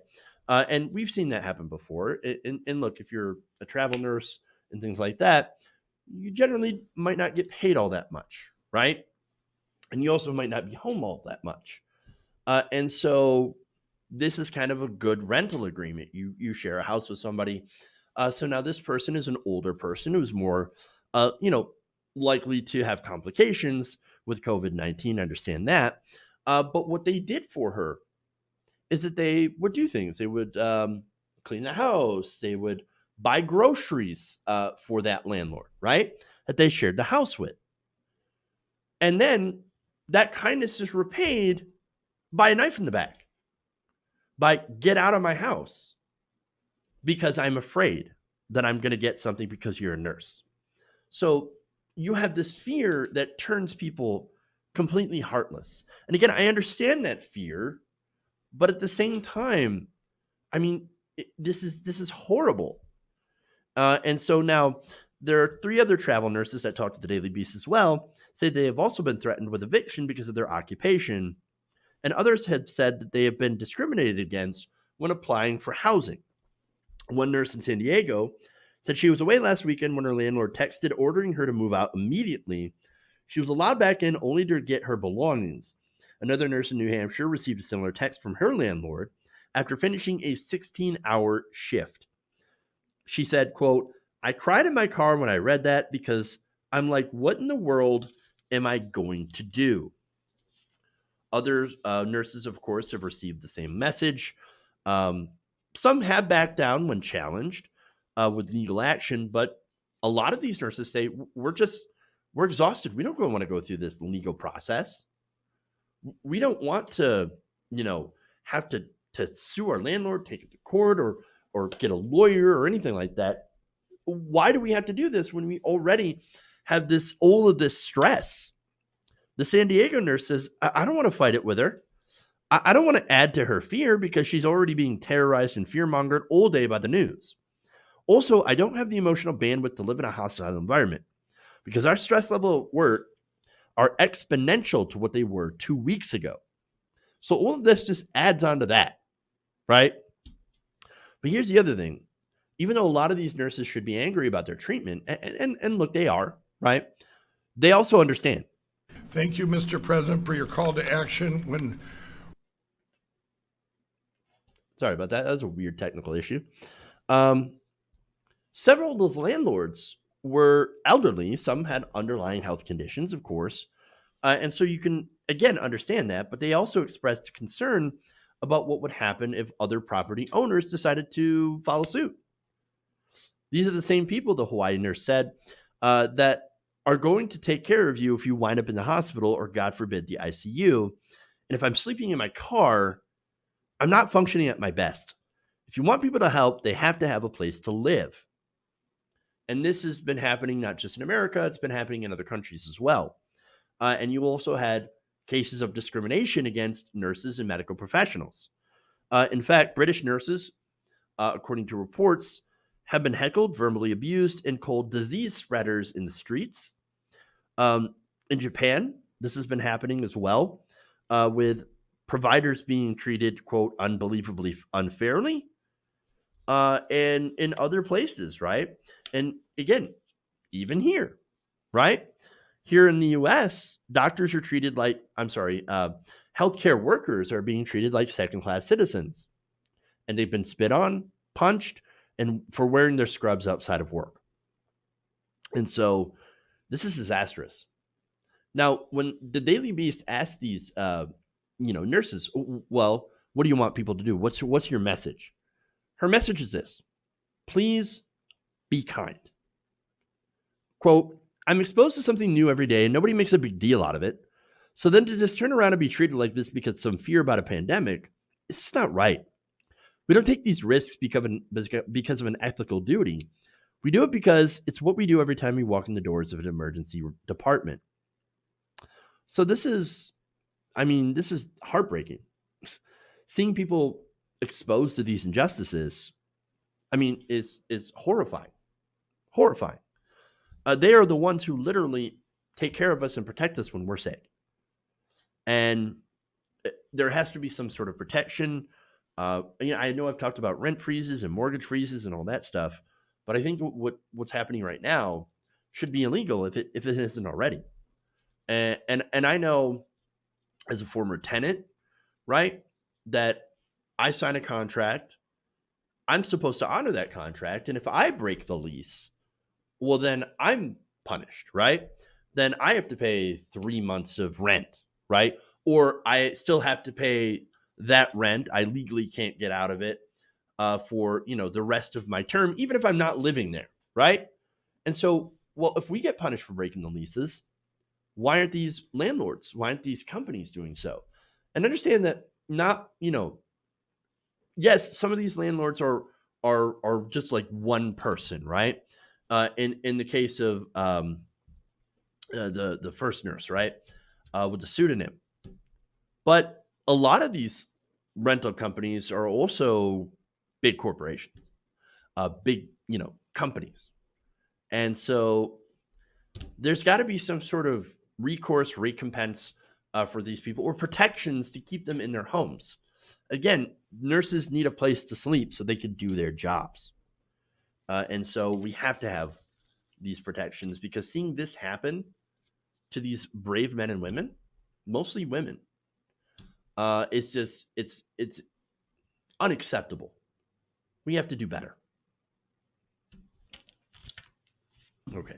And we've seen that happen before. And look, if you're a travel nurse and things like that, you generally might not get paid all that much, right? And you also might not be home all that much. And so this is kind of a good rental agreement. You share a house with somebody. So now this person is an older person who's more, likely to have complications with COVID-19. I understand that. But what they did for her is that they would do things. They would clean the house. They would buy groceries for that landlord, right? That they shared the house with. And then that kindness is repaid by a knife in the back. By get out of my house because I'm afraid that I'm going to get something because you're a nurse. So you have this fear that turns people completely heartless. And again, I understand that fear, but at the same time, I mean, this is horrible. And so now there are 3 other travel nurses that talked to the Daily Beast as well, say they have also been threatened with eviction because of their occupation. And others have said that they have been discriminated against when applying for housing. One nurse in San Diego said she was away last weekend when her landlord texted ordering her to move out immediately. She was allowed back in only to get her belongings. Another nurse in New Hampshire received a similar text from her landlord after finishing a 16-hour shift. She said, quote, I cried in my car when I read that because I'm like, what in the world am I going to do? Other nurses, of course, have received the same message. Some have backed down when challenged with legal action, but a lot of these nurses say, we're exhausted. We don't want to go through this legal process. We don't want to, have to sue our landlord, take it to court, or get a lawyer or anything like that. Why do we have to do this when we already have all of this stress? The San Diego nurse says, I don't want to fight it with her. I don't want to add to her fear because she's already being terrorized and fear-mongered all day by the news. Also, I don't have the emotional bandwidth to live in a hostile environment because our stress level at work are exponential to what they were 2 weeks ago. So all of this just adds on to that, right? But here's the other thing. Even though a lot of these nurses should be angry about their treatment, and look, they are, right? They also understand. Thank you, Mr. President, for your call to action. Sorry about that. That was a weird technical issue. Several of those landlords were elderly. Some had underlying health conditions, of course. And so you can, again, understand that. But they also expressed concern about what would happen if other property owners decided to follow suit. These are the same people, the Hawaii nurse said, that are going to take care of you if you wind up in the hospital or, God forbid, the ICU. And if I'm sleeping in my car, I'm not functioning at my best. If you want people to help, they have to have a place to live. And this has been happening not just in America, it's been happening in other countries as well. And you also had cases of discrimination against nurses and medical professionals. In fact, British nurses, according to reports, have been heckled, verbally abused, and called disease spreaders in the streets. In Japan, this has been happening as well, with providers being treated, quote, unbelievably unfairly, and in other places, right? And again, even here, right? Here in the US, doctors are treated like, healthcare workers are being treated like second-class citizens. And they've been spit on, punched, and for wearing their scrubs outside of work. And so this is disastrous. Now, when the Daily Beast asked these, nurses, well, what do you want people to do? What's your message? Her message is this: please be kind. Quote, I'm exposed to something new every day and nobody makes a big deal out of it. So then to just turn around and be treated like this because of some fear about a pandemic, it's not right. We don't take these risks because of an ethical duty. We do it because it's what we do every time we walk in the doors of an emergency department. So this is heartbreaking. Seeing people exposed to these injustices, is horrifying. Horrifying. They are the ones who literally take care of us and protect us when we're sick. And there has to be some sort of protection. I know I've talked about rent freezes and mortgage freezes and all that stuff, but I think what's happening right now should be illegal if it isn't already. And I know, as a former tenant, right, that I sign a contract. I'm supposed to honor that contract, and if I break the lease, well, then I'm punished, right? Then I have to pay 3 months of rent, right? Or I still have to pay that rent. I legally can't get out of it for, the rest of my term, even if I'm not living there, right? And so, well, if we get punished for breaking the leases, why aren't these landlords, why aren't these companies doing so? And understand that yes, some of these landlords are just like one person, right? In the case of the first nurse, right, with the pseudonym. But a lot of these rental companies are also big corporations, big companies, and so there's got to be some sort of recourse, recompense for these people, or protections to keep them in their homes. Again, nurses need a place to sleep so they can do their jobs. And so we have to have these protections, because seeing this happen to these brave men and women, mostly women, it's unacceptable. We have to do better. Okay.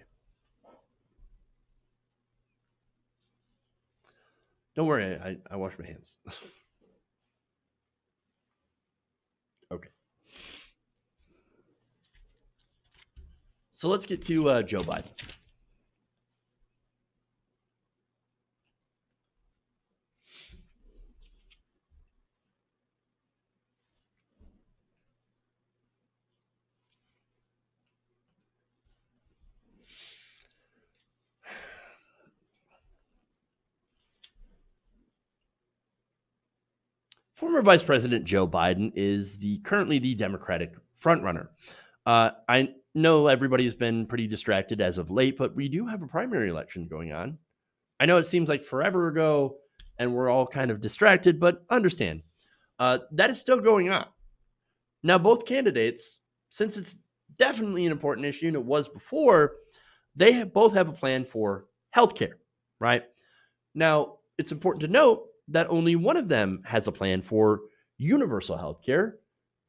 Don't worry, I wash my hands. Okay. So let's get to Joe Biden. Former Vice President Joe Biden is currently the Democratic frontrunner. I know everybody's been pretty distracted as of late, but we do have a primary election going on. I know it seems like forever ago, and we're all kind of distracted, but understand that is still going on. Now, both candidates, since it's definitely an important issue and it was before, both have a plan for healthcare, right? Now, it's important to note that only one of them has a plan for universal healthcare,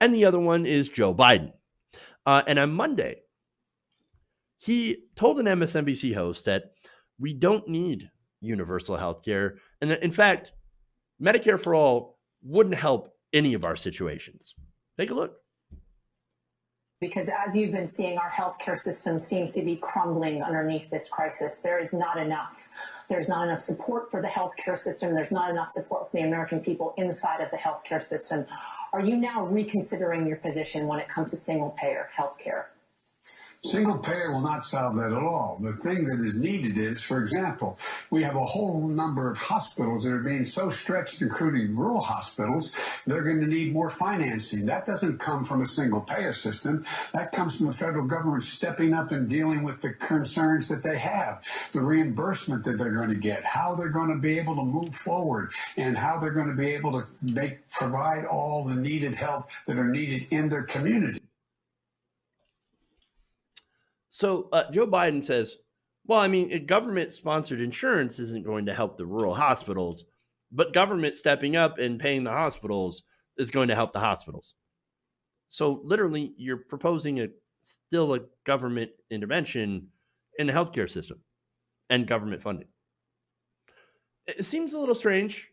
and the other one is Joe Biden. And on Monday, he told an MSNBC host that we don't need universal healthcare, and that, in fact, Medicare for all wouldn't help any of our situations. Take a look. Because as you've been seeing, our healthcare system seems to be crumbling underneath this crisis. There is not enough. There's not enough support for the healthcare system. There's not enough support for the American people inside of the healthcare system. Are you now reconsidering your position when it comes to single-payer healthcare? Single payer will not solve that at all. The thing that is needed is, for example, we have a whole number of hospitals that are being so stretched, including rural hospitals, they're going to need more financing. That doesn't come from a single payer system. That comes from the federal government stepping up and dealing with the concerns that they have, the reimbursement that they're going to get, how they're going to be able to move forward, and how they're going to be able to provide all the needed help that are needed in their community. So Joe Biden says, well, I mean, government-sponsored insurance isn't going to help the rural hospitals, but government stepping up and paying the hospitals is going to help the hospitals. So literally, you're proposing still a government intervention in the healthcare system and government funding. It seems a little strange,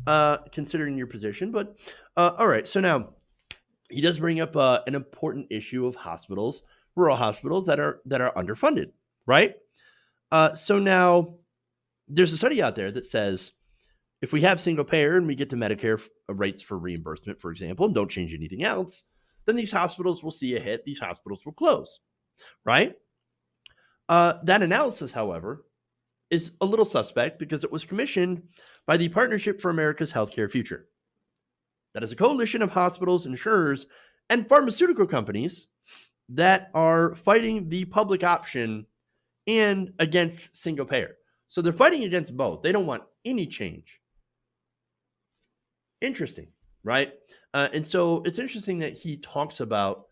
considering your position, but all right. So now he does bring up an important issue of hospitals, rural hospitals that are underfunded, right? So now there's a study out there that says if we have single payer and we get to Medicare rates for reimbursement, for example, and don't change anything else, then these hospitals will see a hit. These hospitals will close, right? That analysis, however, is a little suspect because it was commissioned by the Partnership for America's Healthcare Future. That is a coalition of hospitals, insurers, and pharmaceutical companies that are fighting the public option and against single payer. So they're fighting against both. They don't want any change. Interesting, right? And so it's interesting that he talks about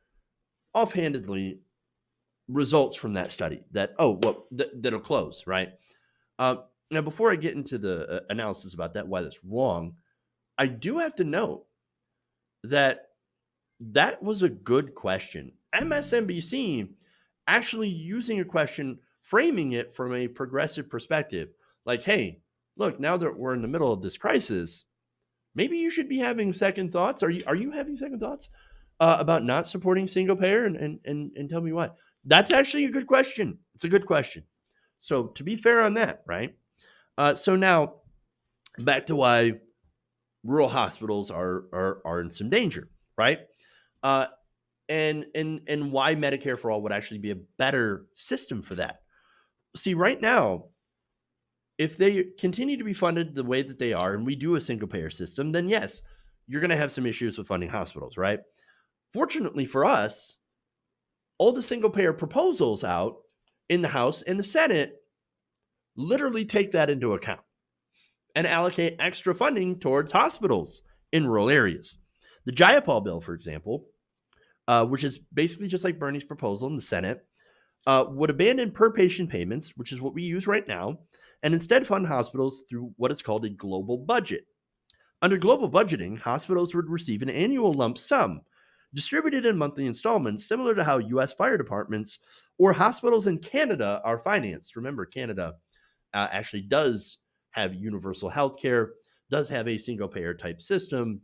offhandedly results from that study that, that'll close, right? Now, before I get into the analysis about that, why that's wrong, I do have to note that was a good question. MSNBC actually using a question, framing it from a progressive perspective. Like, hey, look, now that we're in the middle of this crisis, maybe you should be having second thoughts. Are you having second thoughts about not supporting single payer? And tell me why. That's actually a good question. It's a good question. So to be fair on that, right? So now back to why rural hospitals are in some danger, right? And why Medicare for all would actually be a better system for that. See, right now, if they continue to be funded the way that they are, and we do a single payer system, then yes, you're going to have some issues with funding hospitals, right? Fortunately for us, all the single payer proposals out in the House and the Senate literally take that into account and allocate extra funding towards hospitals in rural areas. The Jayapal bill, for example, which is basically just like Bernie's proposal in the Senate, would abandon per-patient payments, which is what we use right now, and instead fund hospitals through what is called a global budget. Under global budgeting, hospitals would receive an annual lump sum distributed in monthly installments, similar to how U.S. fire departments or hospitals in Canada are financed. Remember, Canada actually does have universal health care, does have a single-payer type system,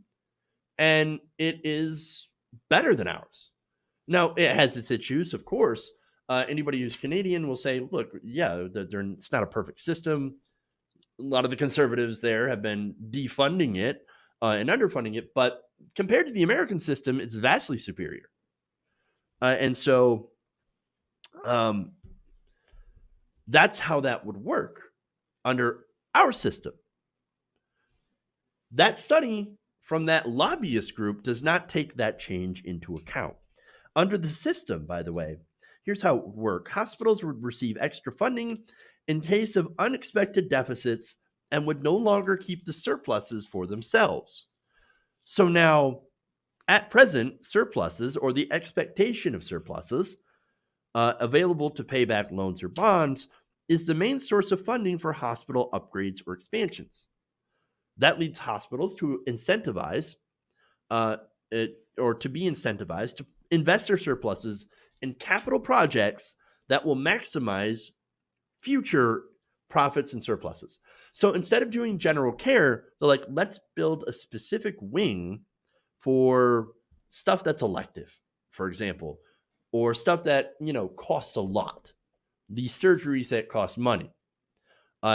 and it is better than ours. Now, it has its issues, of course. Anybody who's Canadian will say, look, yeah, it's not a perfect system. A lot of the conservatives there have been defunding it and underfunding it, but compared to the American system, it's vastly superior. And so that's how that would work under our system. That study from that lobbyist group does not take that change into account. Under the system, by the way, here's how it would work. Hospitals would receive extra funding in case of unexpected deficits and would no longer keep the surpluses for themselves. So now, At present, surpluses or the expectation of surpluses available to pay back loans or bonds is the main source of funding for hospital upgrades or expansions. That leads hospitals to incentivize to be incentivized to invest their surpluses in capital projects that will maximize future profits and surpluses. So instead of doing general care, they're like, let's build a specific wing for stuff that's elective, for example, or stuff that, costs a lot, these surgeries that cost money,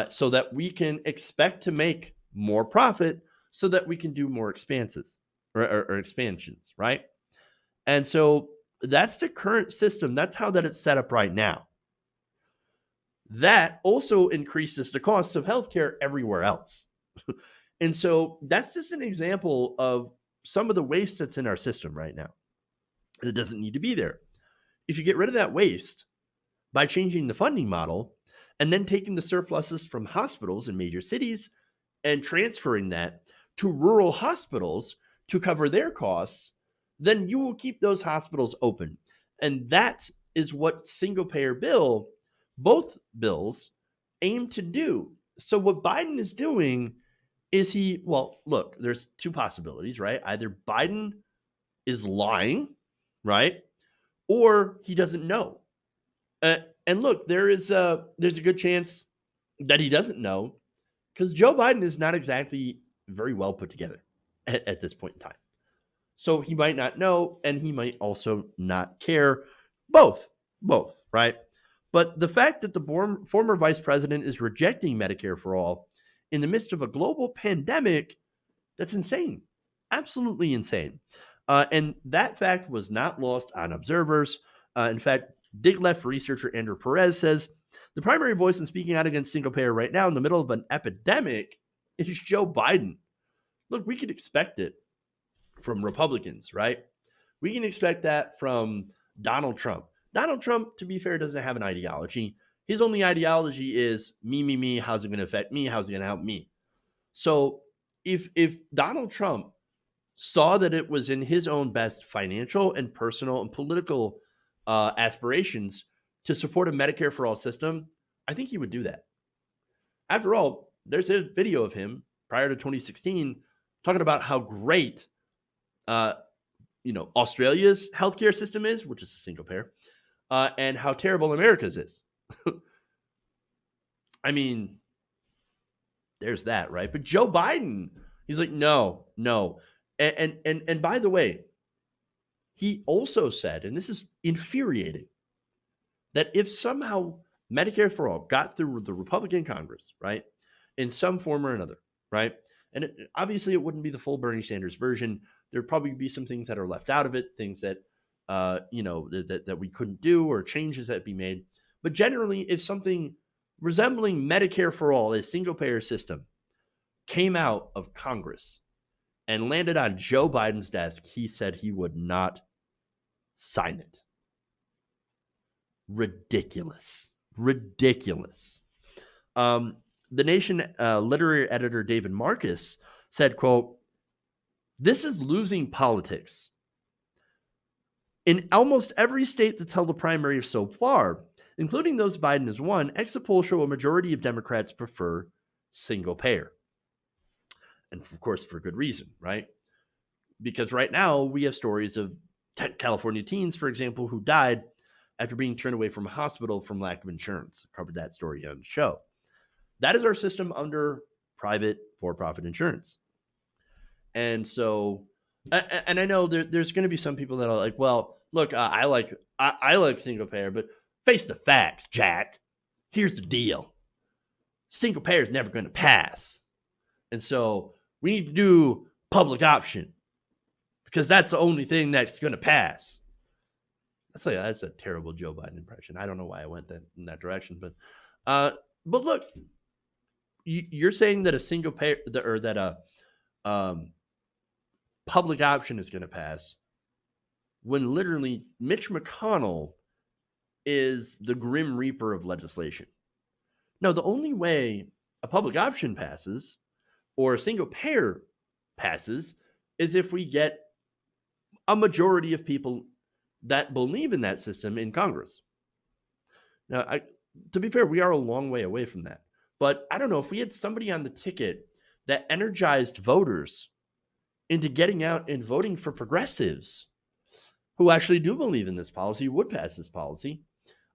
so that we can expect to make more profit so that we can do more expansions, right? And so that's the current system. That's how that it's set up right now. That also increases the cost of healthcare everywhere else. And so that's just an example of some of the waste that's in our system right now. It doesn't need to be there. If you get rid of that waste by changing the funding model and then taking the surpluses from hospitals in major cities and transferring that to rural hospitals to cover their costs, then you will keep those hospitals open. And that is what single payer bill, both bills, aim to do. So what Biden is doing is look, there's two possibilities, right? Either Biden is lying, right? Or he doesn't know. And look, there's a good chance that he doesn't know, because Joe Biden is not exactly very well put together at this point in time. So he might not know, and he might also not care. Both, right? But the fact that the former vice president is rejecting Medicare for all in the midst of a global pandemic, that's insane. Absolutely insane. And that fact was not lost on observers. In fact, Dig Left researcher Andrew Perez says the primary voice in speaking out against single payer right now in the middle of an epidemic is Joe Biden. Look, we can expect it from Republicans, right? We can expect that from Donald Trump. Donald Trump, to be fair, doesn't have an ideology. His only ideology is me, how's it going to affect me? How's it going to help me? So if Donald Trump saw that it was in his own best financial and personal and political aspirations to support a Medicare for all system, I think he would do that. After all, there's a video of him prior to 2016 talking about how great Australia's healthcare system is, which is a single payer, and how terrible America's is. I mean, there's that, right? But Joe Biden, he's like, no. And by the way, he also said, and this is infuriating, that if somehow Medicare for all got through the Republican Congress, right, in some form or another, right, and obviously it wouldn't be the full Bernie Sanders version. There'd probably be some things that are left out of it, things that that we couldn't do, or changes that be made. But generally, if something resembling Medicare for all, a single payer system, came out of Congress and landed on Joe Biden's desk, he said he would not sign it. Ridiculous. The Nation literary editor David Marcus said, quote, "This is losing politics. In almost every state that's held a primary so far, including those Biden has won, exit polls show a majority of Democrats prefer single payer." And of course, for good reason, right? Because right now we have stories of California teens, for example, who died after being turned away from a hospital from lack of insurance. I covered that story on the show. That is our system under private for-profit insurance. And so, and I know there's going to be some people that are like, well, look, I like single payer, but face the facts, Jack. Here's the deal. Single payer is never going to pass. And so we need to do public option because that's the only thing that's going to pass. That's a terrible Joe Biden impression. I don't know why I went in that direction, but look, you're saying that a single payer or that a public option is going to pass when literally Mitch McConnell is the grim reaper of legislation. No, the only way a public option passes or a single payer passes is if we get a majority of people that believe in that system in Congress. Now, to be fair, we are a long way away from that. But I don't know, if we had somebody on the ticket that energized voters into getting out and voting for progressives who actually do believe in this policy, would pass this policy,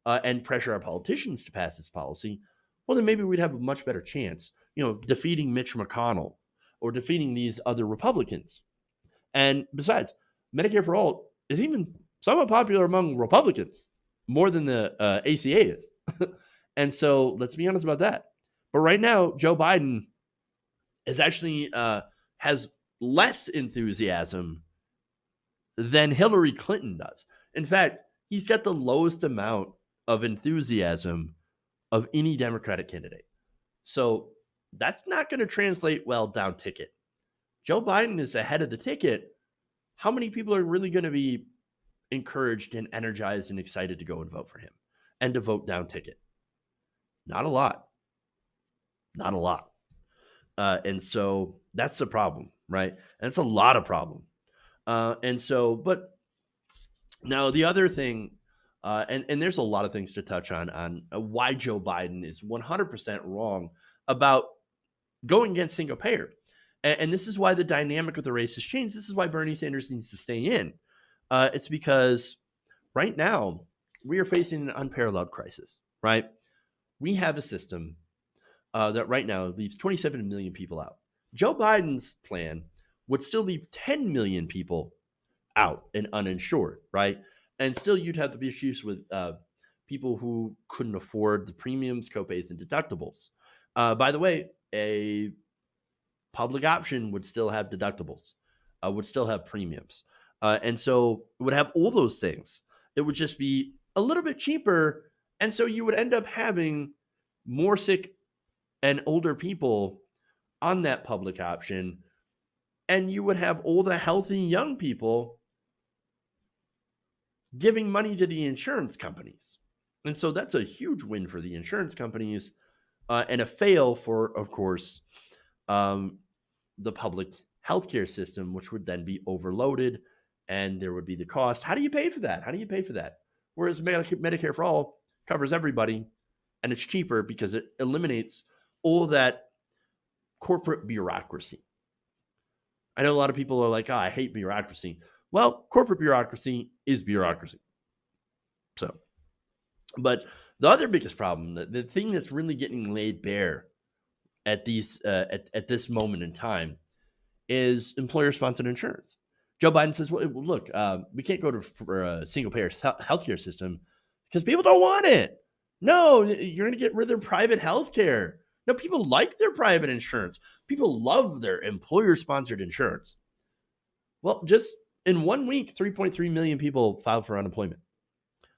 and pressure our politicians to pass this policy, well, then maybe we'd have a much better chance, defeating Mitch McConnell or defeating these other Republicans. And besides, Medicare for All is even somewhat popular among Republicans, more than the ACA is. And so let's be honest about that. But right now, Joe Biden is actually has less enthusiasm than Hillary Clinton does. In fact, he's got the lowest amount of enthusiasm of any Democratic candidate. So that's not going to translate well down ticket. Joe Biden is ahead of the ticket. How many people are really going to be encouraged and energized and excited to go and vote for him and to vote down ticket? Not a lot. Not a lot. And so that's the problem, right? And it's a lot of problem. But now the other thing, and there's a lot of things to touch on why Joe Biden is 100% wrong about going against single payer. And this is why the dynamic of the race has changed. This is why Bernie Sanders needs to stay in. It's because right now we are facing an unparalleled crisis, right? We have a system that right now leaves 27 million people out. Joe Biden's plan would still leave 10 million people out and uninsured, right? And still you'd have the issues with people who couldn't afford the premiums, copays, and deductibles. By the way, a public option would still have deductibles, would still have premiums. And so it would have all those things. It would just be a little bit cheaper. And so you would end up having more sick and older people on that public option. And you would have all the healthy young people giving money to the insurance companies. And so that's a huge win for the insurance companies and a fail for, of course, the public healthcare system, which would then be overloaded and there would be the cost. How do you pay for that? How do you pay for that? Whereas Medicare for All covers everybody and it's cheaper because it eliminates all that corporate bureaucracy. I know a lot of people are like, I hate bureaucracy. Well, corporate bureaucracy is bureaucracy. So, but the other biggest problem, the thing that's really getting laid bare at these at this moment in time is employer-sponsored insurance. Joe Biden says, well, look, we can't go for a single-payer healthcare system because people don't want it. No, you're going to get rid of private healthcare. No, people like their private insurance. People love their employer-sponsored insurance. Well, just in 1 week, 3.3 million people filed for unemployment,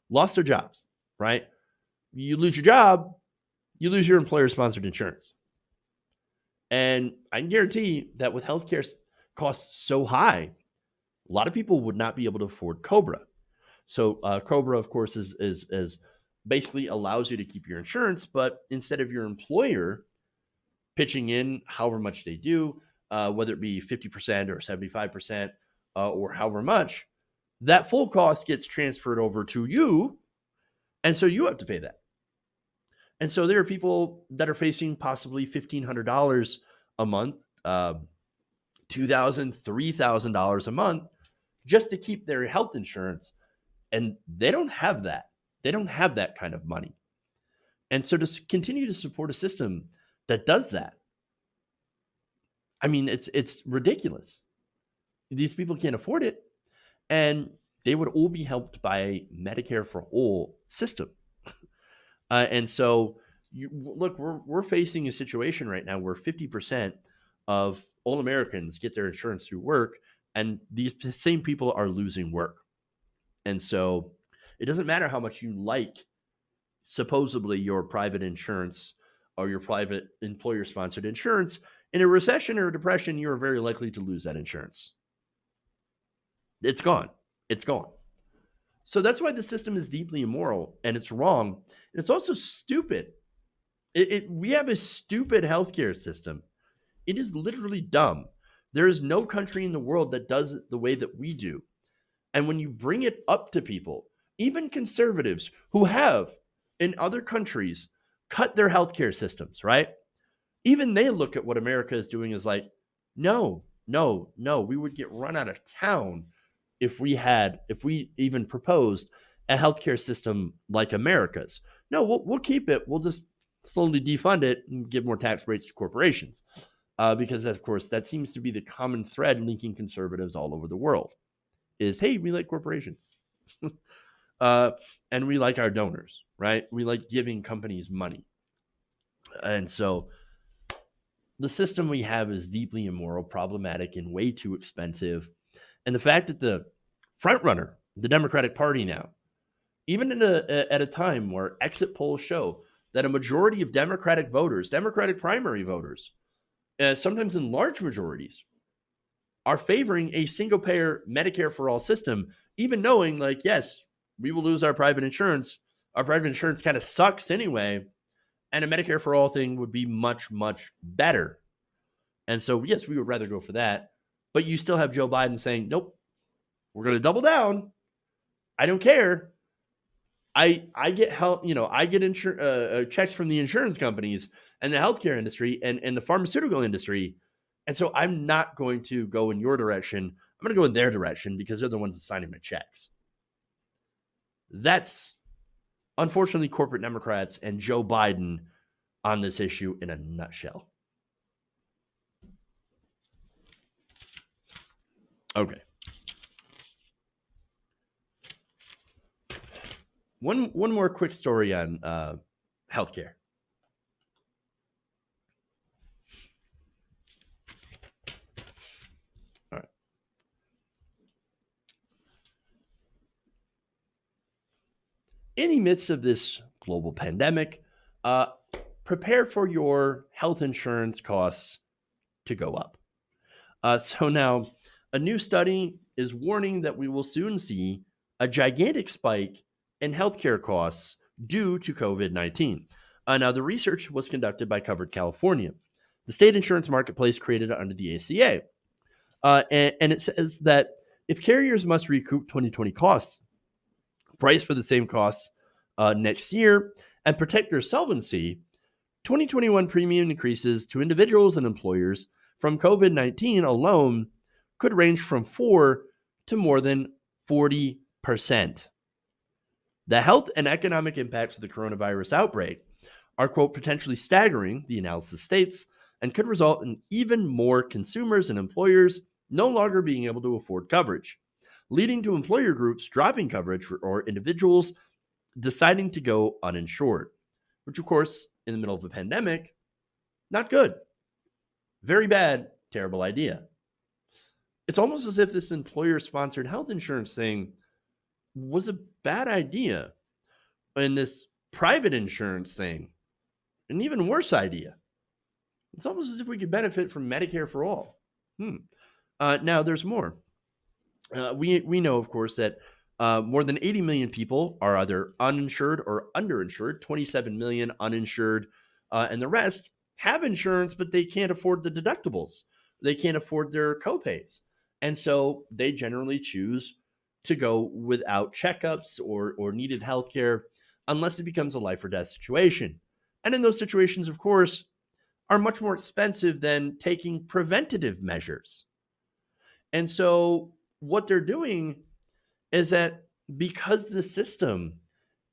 lost their jobs, right? You lose your job, you lose your employer-sponsored insurance. And I can guarantee that with healthcare costs so high, a lot of people would not be able to afford COBRA. So COBRA, of course, is basically allows you to keep your insurance, but instead of your employer pitching in however much they do, whether it be 50% or 75% or however much, that full cost gets transferred over to you. And so you have to pay that. And so there are people that are facing possibly $1,500 a month, $2,000, $3,000 a month just to keep their health insurance. And they don't have that. They don't have that kind of money. And so to continue to support a system that does that, I mean, it's ridiculous. These people can't afford it. And they would all be helped by a Medicare for All system. And so, look, we're facing a situation right now where 50% of all Americans get their insurance through work, and these same people are losing work. And so it doesn't matter how much you like supposedly your private insurance or your private employer-sponsored insurance. In a recession or a depression, you're very likely to lose that insurance. It's gone. It's gone. So that's why the system is deeply immoral and it's wrong. And it's also stupid. We have a stupid healthcare system. It is literally dumb. There is no country in the world that does it the way that we do. And when you bring it up to people, even conservatives who have in other countries cut their healthcare systems, right? Even they look at what America is doing as like, no, we would get run out of town if we even proposed a healthcare system like America's. No, we'll keep it. We'll just slowly defund it and give more tax breaks to corporations. Because, of course, that seems to be the common thread linking conservatives all over the world is, hey, we like corporations. And we like our donors, right? We like giving companies money. And so the system we have is deeply immoral, problematic, and way too expensive. And the fact that the front runner, the Democratic Party now, even at a time where exit polls show that a majority of Democratic voters, Democratic primary voters, sometimes in large majorities, are favoring a single-payer Medicare for all system, even knowing, like, yes, we will lose our private insurance. Our private insurance kind of sucks anyway, and a Medicare for all thing would be much, much better. And so, yes, we would rather go for that. But you still have Joe Biden saying, nope, we're going to double down. I don't care. I get help, I get checks from the insurance companies and the healthcare industry and the pharmaceutical industry. And so I'm not going to go in your direction. I'm going to go in their direction because they're the ones that signing my checks. That's unfortunately corporate Democrats and Joe Biden on this issue in a nutshell. Okay. One more quick story on healthcare. All right. In the midst of this global pandemic, prepare for your health insurance costs to go up. So now, a new study is warning that we will soon see a gigantic spike in healthcare costs due to COVID-19. Now, the research was conducted by Covered California, the state insurance marketplace created under the ACA. And it says that if carriers must recoup 2020 costs, price for the same costs next year, and protect their solvency, 2021 premium increases to individuals and employers from COVID-19 alone could range from 4 to more than 40%. The health and economic impacts of the coronavirus outbreak are, quote, potentially staggering, the analysis states, and could result in even more consumers and employers no longer being able to afford coverage, leading to employer groups dropping coverage or individuals deciding to go uninsured, which, of course, in the middle of a pandemic, not good. Very bad, terrible idea. It's almost as if this employer-sponsored health insurance thing was a bad idea, and this private insurance thing, an even worse idea. It's almost as if we could benefit from Medicare for all. Now, there's more. We know, of course, that more than 80 million people are either uninsured or underinsured, 27 million uninsured, and the rest have insurance, but they can't afford the deductibles. They can't afford their copays. And so they generally choose to go without checkups or needed health care unless it becomes a life or death situation. And in those situations, of course, are much more expensive than taking preventative measures. And so what they're doing is that because the system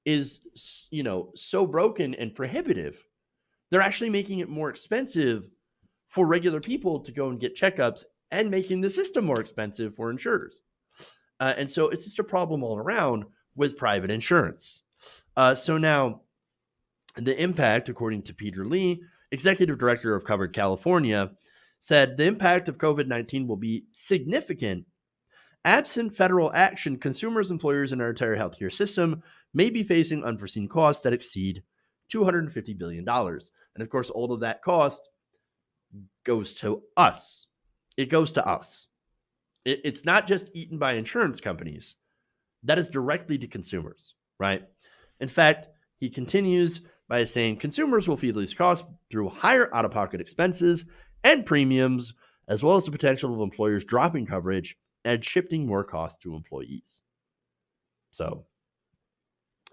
is, so broken and prohibitive, they're actually making it more expensive for regular people to go and get checkups and making the system more expensive for insurers. And so it's just a problem all around with private insurance. So now the impact, according to Peter Lee, executive director of Covered California, said the impact of COVID-19 will be significant. Absent federal action, consumers, employers, and our entire healthcare system may be facing unforeseen costs that exceed $250 billion. And of course, all of that cost goes to us. It goes to us. It's not just eaten by insurance companies. That is directly to consumers, right? In fact, he continues by saying consumers will feel these costs through higher out-of-pocket expenses and premiums, as well as the potential of employers dropping coverage and shifting more costs to employees. So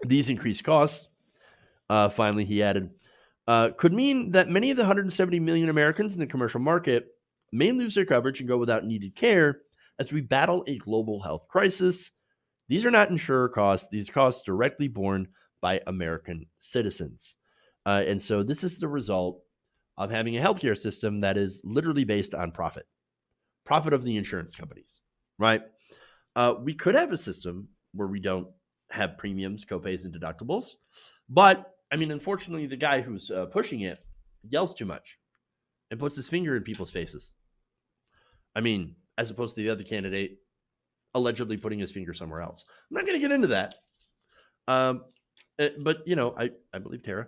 these increased costs, finally, he added, could mean that many of the 170 million Americans in the commercial market may lose their coverage and go without needed care as we battle a global health crisis. These are not insurer costs. These costs directly borne by American citizens. And so this is the result of having a healthcare system that is literally based on profit of the insurance companies, right? We could have a system where we don't have premiums, copays, and deductibles. But, I mean, unfortunately, the guy who's pushing it yells too much and puts his finger in people's faces. I mean, as opposed to the other candidate allegedly putting his finger somewhere else. I'm not going to get into that. But, you know, I believe Tara.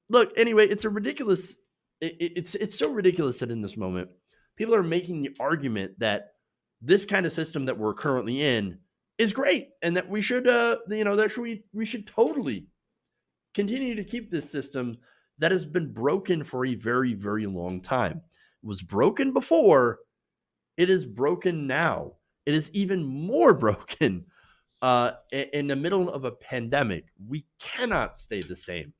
Look, anyway, it's a ridiculous. It's so ridiculous that in this moment, people are making the argument that this kind of system that we're currently in is great, and that we should, we should totally continue to keep this system that has been broken for a very, very long time. It was broken before. It is broken now. It is even more broken in the middle of a pandemic. We cannot stay the same.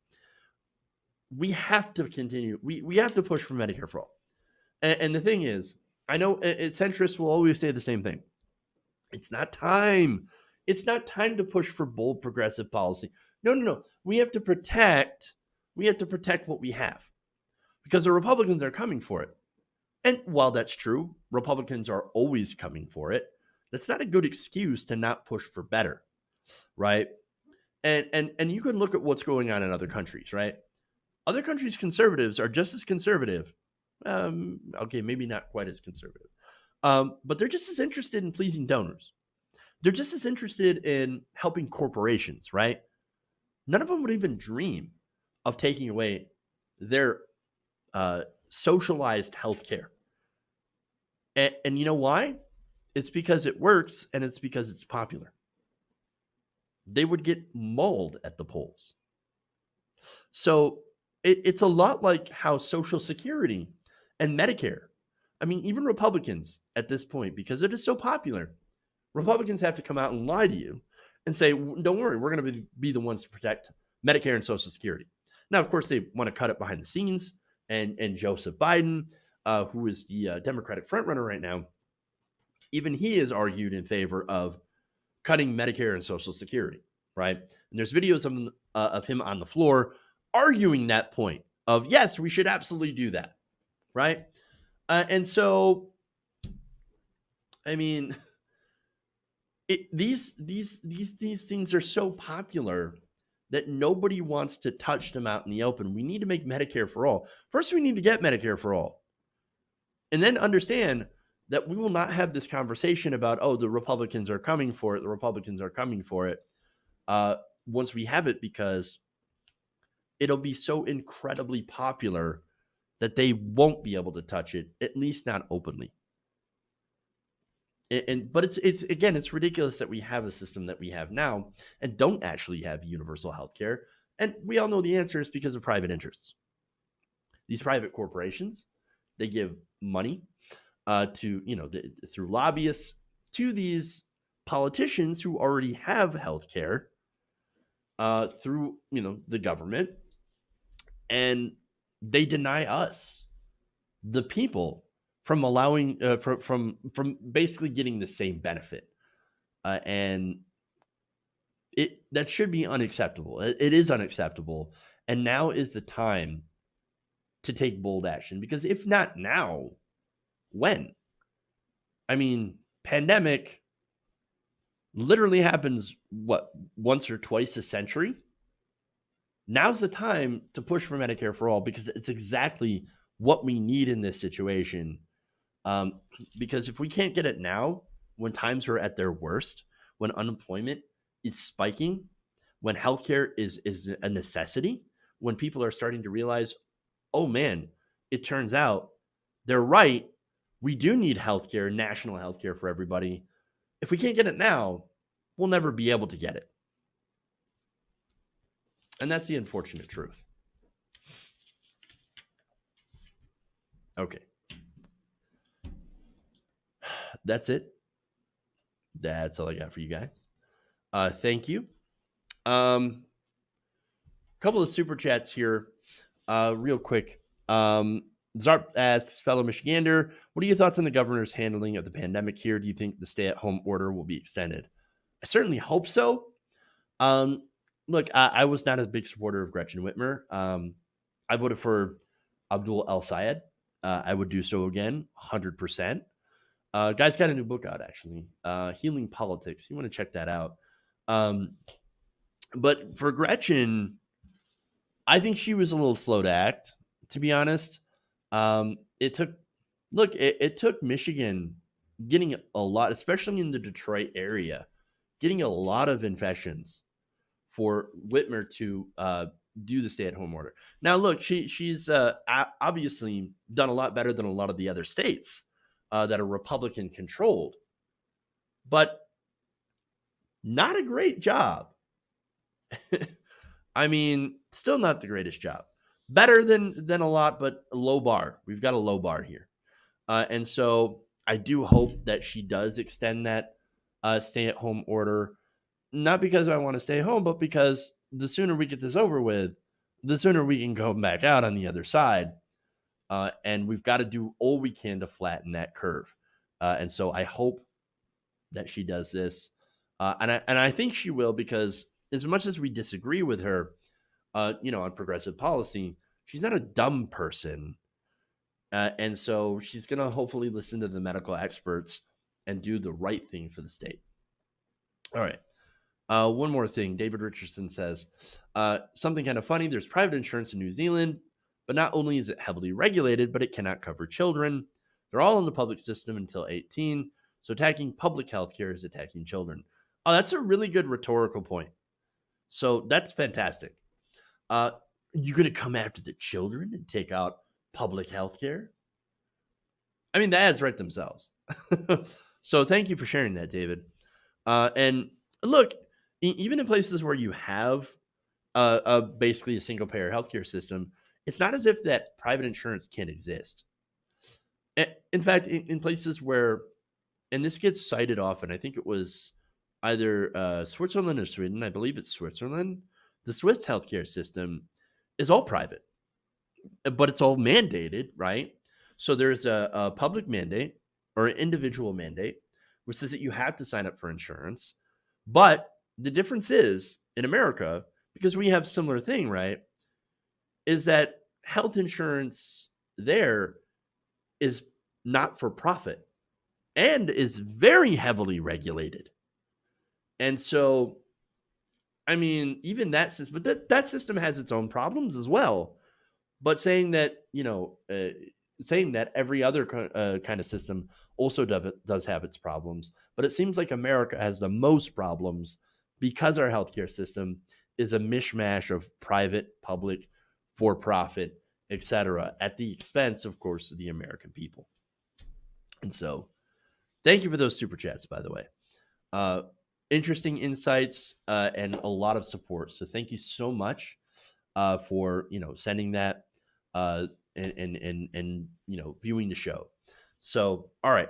We have to continue. We have to push for Medicare for all. And the thing is, I know centrists will always say the same thing. It's not time. It's not time to push for bold progressive policy. No. We have to protect what we have, because the Republicans are coming for it. And while that's true, Republicans are always coming for it. That's not a good excuse to not push for better, right? And you can look at what's going on in other countries, right? Other countries' conservatives are just as conservative. Okay, maybe not quite as conservative. But they're just as interested in pleasing donors. They're just as interested in helping corporations, right? None of them would even dream of taking away their socialized healthcare. And you know why? It's because it works, and it's because it's popular. They would get mauled at the polls. So it's a lot like how Social Security and Medicare, I mean, even Republicans at this point, because it is so popular, Republicans have to come out and lie to you and say, don't worry, we're going to be the ones to protect Medicare and Social Security. Now, of course, they want to cut it behind the scenes. And Joseph Biden, who is the Democratic frontrunner right now, even he has argued in favor of cutting Medicare and Social Security, right? And there's videos of him on the floor arguing that point of, yes, we should absolutely do that, right? And so, I mean, these things are so popular that nobody wants to touch them out in the open. We need to make Medicare for all. First, we need to get Medicare for all. And then understand that we will not have this conversation about, oh, the Republicans are coming for it. The Republicans are coming for it. Once we have it, because it'll be so incredibly popular that they won't be able to touch it, at least not openly. But it's ridiculous that we have a system that we have now and don't actually have universal health care. And we all know the answer is because of private interests. These private corporations, they give money through lobbyists to these politicians who already have health care through, the government. And they deny us, the people, from allowing from basically getting the same benefit, and that should be unacceptable. It is unacceptable, and now is the time to take bold action, because if not now, when? I mean, pandemic literally happens once or twice a century. Now's the time to push for Medicare for all, because it's exactly what we need in this situation. Because if we can't get it now, when times are at their worst, when unemployment is spiking, when healthcare is a necessity, when people are starting to realize, oh man, it turns out they're right, we do need healthcare, national healthcare for everybody. If we can't get it now, we'll never be able to get it. And that's the unfortunate truth. Okay. That's it. That's all I got for you guys. Thank you. Couple of super chats here, real quick. Zarp asks, fellow Michigander, what are your thoughts on the governor's handling of the pandemic here? Do you think the stay-at-home order will be extended? I certainly hope so. Look, I was not a big supporter of Gretchen Whitmer. I voted for Abdul El Sayed. I would do so again, 100%. Guy's got a new book out, actually, Healing Politics. You want to check that out. But for Gretchen, I think she was a little slow to act, to be honest. It took Michigan getting a lot, especially in the Detroit area, getting a lot of infections for Whitmer to do the stay-at-home order. Now, look, she's obviously done a lot better than a lot of the other states that are Republican-controlled, but not a great job. I mean, still not the greatest job. Better than a lot, but a low bar. We've got a low bar here. And so I do hope that she does extend that stay-at-home order, not because I want to stay home, but because the sooner we get this over with, the sooner we can go back out on the other side. And we've got to do all we can to flatten that curve. And so I hope that she does this. And I think she will, because as much as we disagree with her, on progressive policy, she's not a dumb person. And so she's going to hopefully listen to the medical experts and do the right thing for the state. All right. One more thing. David Richardson says, something kind of funny. There's private insurance in New Zealand, but not only is it heavily regulated, but it cannot cover children. They're all in the public system until 18. So attacking public health care is attacking children. Oh, that's a really good rhetorical point. So that's fantastic. You're going to come after the children and take out public health care? I mean, the ads write themselves. So thank you for sharing that, David. And look, even in places where you have basically a single-payer healthcare system, it's not as if that private insurance can't exist. In fact, in places where, and this gets cited often, I think it was either Switzerland or Sweden, I believe it's Switzerland, the Swiss healthcare system is all private, but it's all mandated, right? So there's a public mandate or an individual mandate, which says that you have to sign up for insurance. But the difference is, in America, because we have similar thing, right, is that health insurance there is not for profit and is very heavily regulated. And so, I mean, even that system, but that system has its own problems as well. But saying that, saying that every other kind of system also does have its problems, but it seems like America has the most problems because our healthcare system is a mishmash of private, public, for-profit, etc., at the expense, of course, of the American people. And so, thank you for those super chats, by the way. Interesting insights and a lot of support. So thank you so much for sending that and viewing the show. So all right,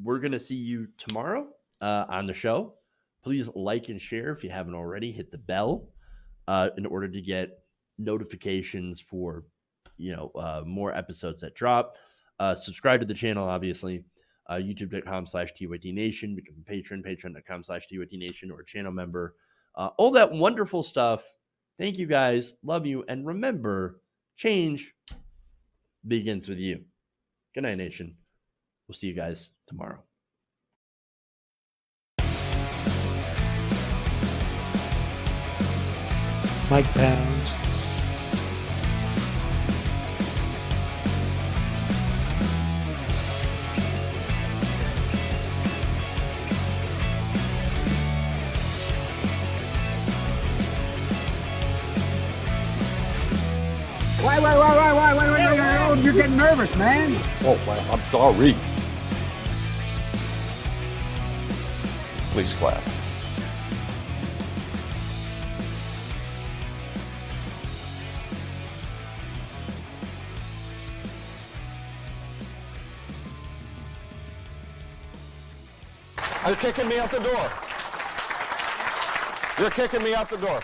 we're gonna see you tomorrow on the show. Please like and share if you haven't already. Hit the bell in order to get notifications for more episodes that drop. Subscribe to the channel, obviously. YouTube.com/TYTNation, become a patron, patreon.com/TYTNation, or a channel member. All that wonderful stuff. Thank you guys. Love you. And remember, change begins with you. Good night, Nation. We'll see you guys tomorrow. Mike Pounds. Wait. You're getting nervous, man. Oh, well, I'm sorry. Please clap. They're kicking me out the door. They're kicking me out the door.